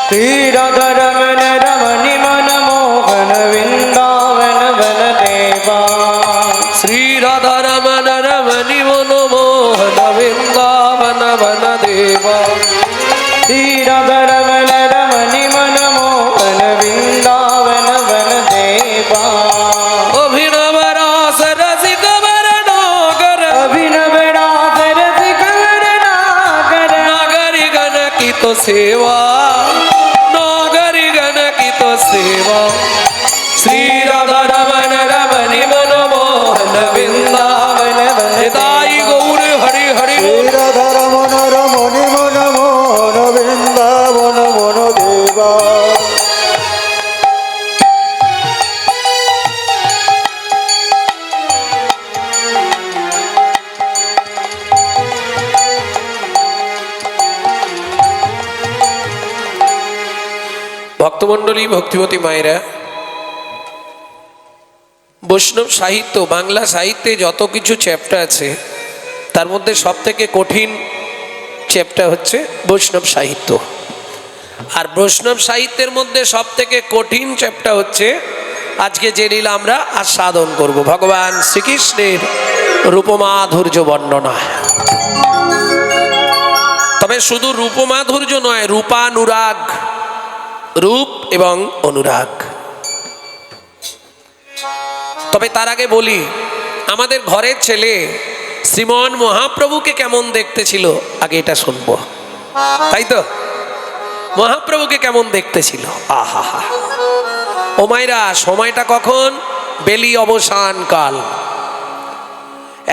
Speaker 2: শ্রী রাধা রমণ রমণি মনমোহন বৃন্দাবন বন দেবা।
Speaker 1: শ্রী রাধা রমন রমণি মনোমোহন বৃন্দাবন বন দেবা।
Speaker 2: শ্রী রাধা রমণ রমণি মনমোহন বৃন্দাবন বন দেবা।
Speaker 1: অভিনব রাস রসিক বর নাগর,
Speaker 2: অভিনব রাস রসিক বর নাগর।
Speaker 1: নাগরি গণ কি তো সেবা, নাগরি গণ কি তো সেবা। শ্রী রাধা রমন রমণি মনোমোহন বৃন্দাবন নিতাই গৌর হরি হরি বল।
Speaker 3: রাধা রমন রমণি মন মোহন বৃন্দাবন মন দেবা।
Speaker 1: ভক্তমণ্ডলী, ভক্তিমতী মায়েরা, বৈষ্ণব সাহিত্য, বাংলা সাহিত্যে যত কিছু চ্যাপ্টার আছে তার মধ্যে সব থেকে কঠিন চ্যাপ্টার হচ্ছে বৈষ্ণব সাহিত্য। আর বৈষ্ণব সাহিত্যের মধ্যে সব থেকে কঠিন চ্যাপ্টার হচ্ছে আজকে যে লীলা আমরা আস্বাদন করব, ভগবান শ্রীকৃষ্ণের রূপমাধুর্য বর্ণনা। তবে শুধু রূপমাধুর্য নয়, রূপানুরাগ, রূপ এবং অনুরাগ। তবে তার আগে বলি, আমাদের ঘরের ছেলে শ্রীমন মহাপ্রভুকে কেমন দেখতে ছিল আগে এটা শুনবো, তাই তো? মহাপ্রভুকে কেমন দেখতে ছিল, আহা হা। ও মায়েরা, সময়টা কখন? বেলি অবসান কাল।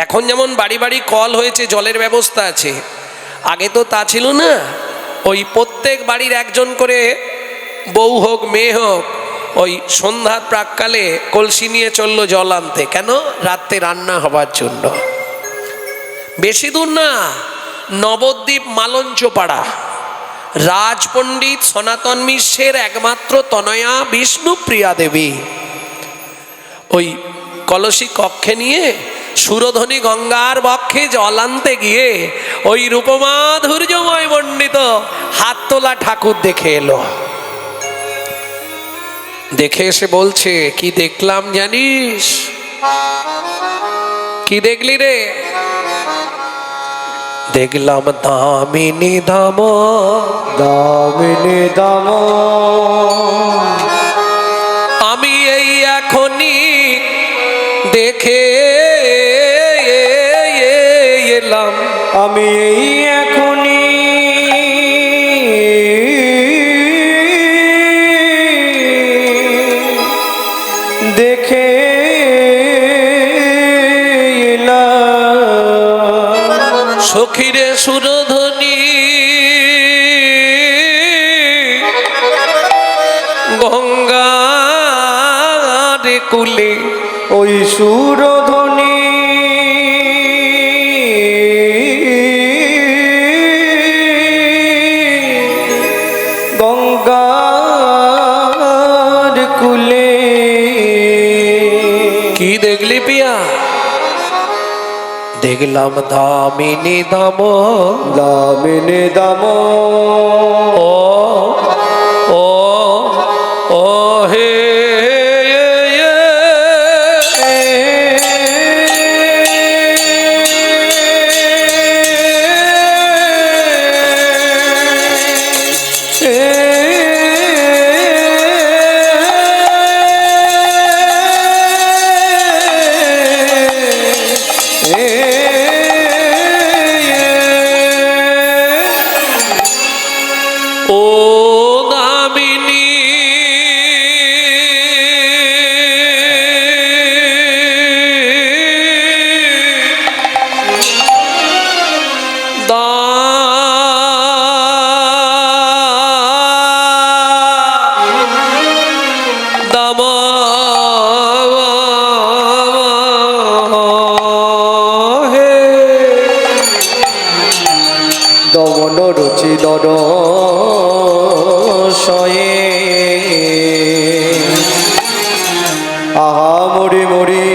Speaker 1: এখন যেমন বাড়ি বাড়ি কল হয়েছে, জলের ব্যবস্থা আছে, আগে তো তা ছিল না। ওই প্রত্যেক বাড়ির একজন করে বউ হোক মেয়ে হোক, ওই সন্ধ্যার প্রাককালে কলসি নিয়ে চললো জল আনতে। কেন? রাতে রান্না হবার জন্য। বেশি দূর না, নবদ্বীপ মালঞ্চ পাড়া রাজপণ্ডিত সনাতন মিশ্রের একমাত্র তনয়া বিষ্ণুপ্রিয়া দেবী ওই কলসি কক্ষে নিয়ে সুরধ্বনি গঙ্গার বক্ষে জল আনতে গিয়ে ওই রূপমাধুর্যময় মণ্ডিত হাত তোলা ঠাকুর দেখে এলো। দেখে এসে বলছে, কি দেখলাম জানিস? কি দেখলি রে? দেখলাম দামিনী দাম,
Speaker 2: দামিনী দাম।
Speaker 1: আমি এই এখনই দেখে এলাম,
Speaker 2: আমি এই এখনই দেখে এলাম।
Speaker 1: সখীরে সুরধ্বনি গঙ্গার কুলে,
Speaker 2: ওই সুরধ্বনি গঙ্গার কুলে।
Speaker 1: কি দেখলি পিয়া? দেখলাম দামিনী দাম,
Speaker 2: দামিনী দাম।
Speaker 1: ও ও ও হে ও দামিনী দাম হে
Speaker 2: দমন রুচি দর শয়ে। আহা মরি মরি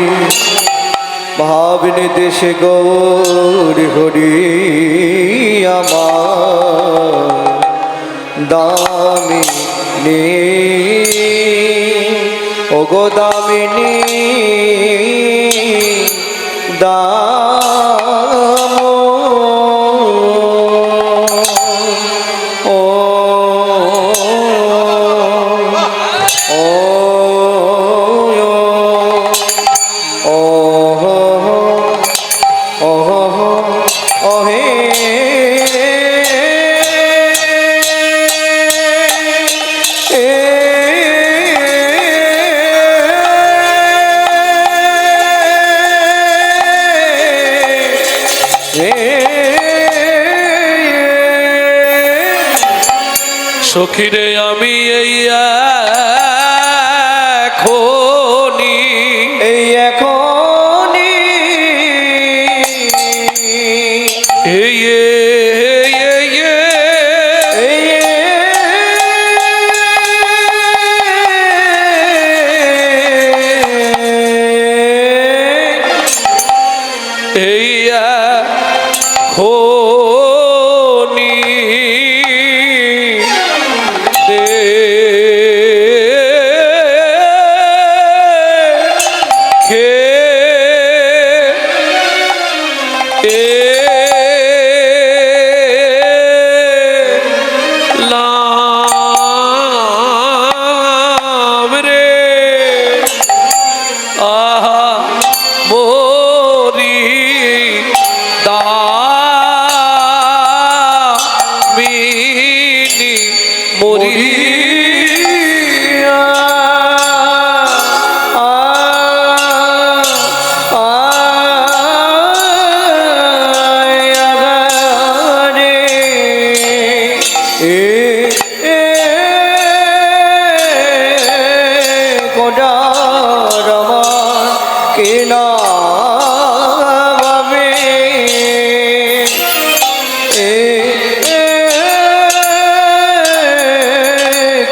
Speaker 2: ভাবনে দেশে গৌর হরি আমার দামিনী, ও গো দামিনী দাম। ও ও ও ও ও হে
Speaker 1: সখীরে আমি এই এখনি,
Speaker 2: এই এখনি
Speaker 1: এই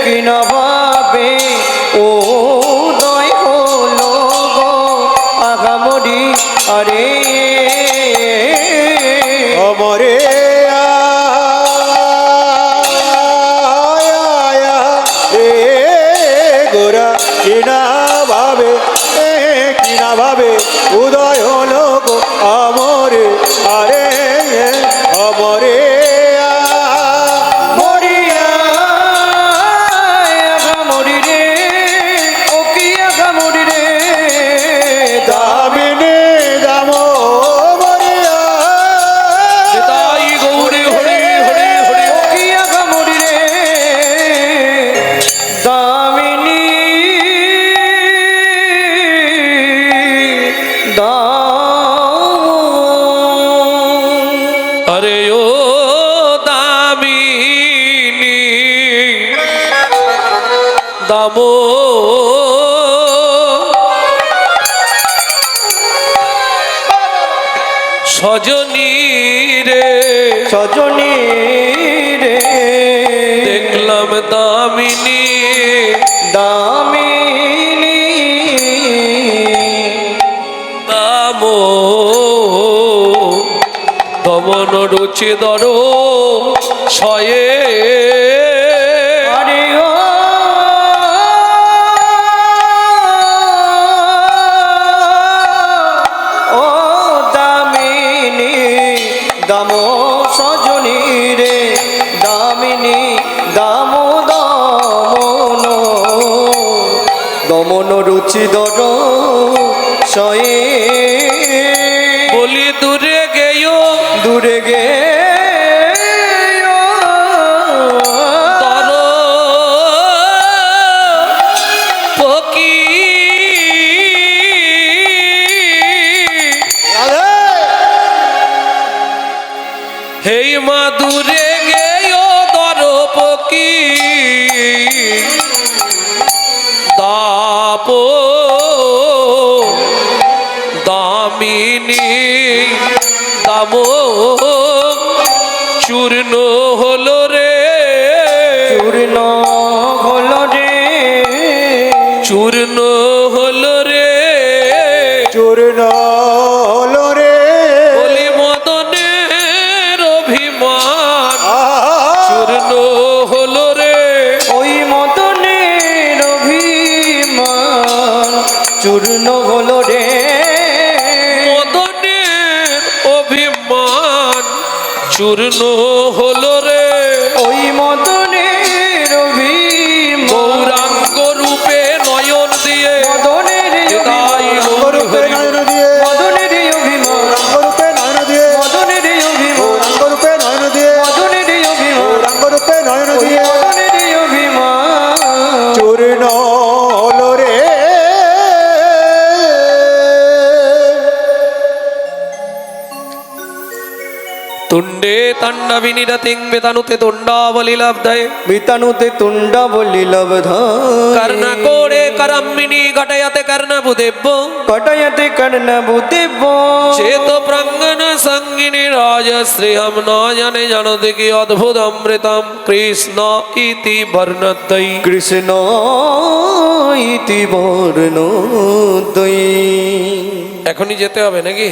Speaker 2: কি না ভাবে ও দয় হলো গো আগামরি আরে
Speaker 3: অমরে রে গোরা কিনা ভাবে উদয় হলো গো অমরে আরে অমরে
Speaker 2: মরিয়া আগামরি রে ও কি আগামরি রে
Speaker 3: দামিনী দাম মরিয়া
Speaker 1: তাই গৌরী হরি হরি হরি
Speaker 2: ও কি আগামরি রে দামিনী
Speaker 1: আরে ও দামিনী দামো সজনী রে
Speaker 2: সজনী রে
Speaker 1: দেখলাম দামিনী
Speaker 2: দামিনী
Speaker 1: দামো দমন রুচি দর শয়ে
Speaker 2: আরে ও দামিনী দাম সজনী রে দামিনী দাম দমন দমন রুচি দর শয়ে
Speaker 1: বলি দূরে গেও
Speaker 2: দূরে গে
Speaker 1: তর পকি হেই মা দূরে গেও তর পকি দাপ দামিনী দাম চূর্ণ হলো রে
Speaker 2: চূর্ণ হলো রে
Speaker 1: চূর্ণ হলো রে
Speaker 3: চূর্ণ হলো রে
Speaker 1: বলি মদনের অভিমান চূর্ণ হলো রে
Speaker 2: ওই মদনের অভিমান চূর্ণ হলো রে
Speaker 1: মদনের অভিমান চূর্ণ হলো রে
Speaker 2: ওই মদনের অভিমান
Speaker 1: গৌরাঙ্গ রূপে নয়ন দিয়ে
Speaker 2: মদনের
Speaker 1: তাই
Speaker 3: রঙ্গরূপে নয়ন দিয়ে
Speaker 2: মদনের অভিমান
Speaker 3: রঙ্গরূপে নয়ন দিয়ে
Speaker 2: মদনের অভিমান
Speaker 3: রঙ্গরূপে নয়ন দিয়ে
Speaker 2: মদনের অভিমান
Speaker 3: রঙ্গরূপে নয়ন
Speaker 2: ওই
Speaker 3: দিয়ে
Speaker 2: মদনের অভিমান
Speaker 3: চূর্ণ হলো রে
Speaker 1: তুণ্ডে তাণ্ডবিনী রাতিং বেতানুতে তুণ্ডাবলী লাভদায়
Speaker 2: বিতানুতে তুণ্ড বলি লব্ধ
Speaker 1: কর্ণ কোড়ে করম্মিনী ঘটয়তে কর্ণভূদেব্য
Speaker 2: কটয়তে কর্ণ বুদ্ধিব
Speaker 1: চেত প্রাঙ্গন সঙ্গিনী রাজশ্রীহম ন জানে জানতে কি অদ্ভুত অমৃতম কৃষ্ণ ইতি বর্ণদ্বৈ
Speaker 2: কৃষ্ণ ইতি বর্ণ দই
Speaker 1: এখনই যেতে হবে নাকি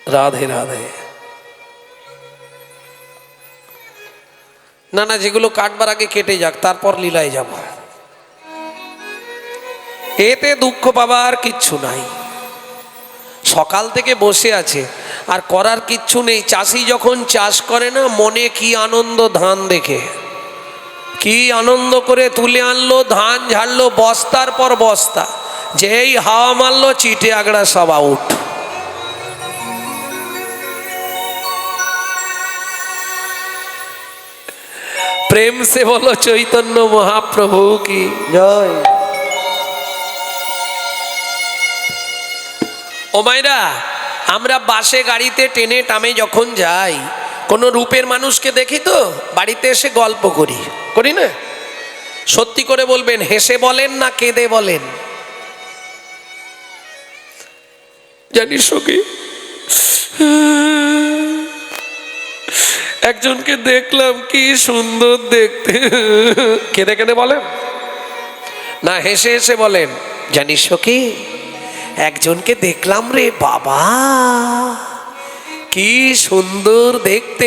Speaker 1: রাধে রাধে না না যেগুলো কাটবার আগে কেটে যাক তারপর লীলায় যাব এতে দুঃখ পাবার কিচ্ছু নাই সকাল থেকে বসে আছে আর করার কিচ্ছু নেই চাষি যখন চাষ করে না মনে কি আনন্দ ধান দেখে কি আনন্দ করে তুলে আনলো ধান ঝাড়লো বস্তার পর বস্তা যেই হাওয়া মারলো চিটে আগড়া সব আউট প্রেম সে বলো চৈতন্য মহাপ্রভু কি
Speaker 2: জয়
Speaker 1: ও মাইরা আমরা বাসে গাড়িতে ট্রেনে টামে যখন যাই কোনো রূপের মানুষকে দেখি তো বাড়িতে এসে গল্প করি করি না সত্যি করে বলবেন হেসে বলেন না কেঁদে বলেন জানিস কি একজনকে দেখলাম কি সুন্দর দেখতে। কেঁদে কেঁদে বলেন না হেসে হেসে বলেন? জানিস কি, একজনকে দেখলাম রে বাবা, কি সুন্দর দেখতে।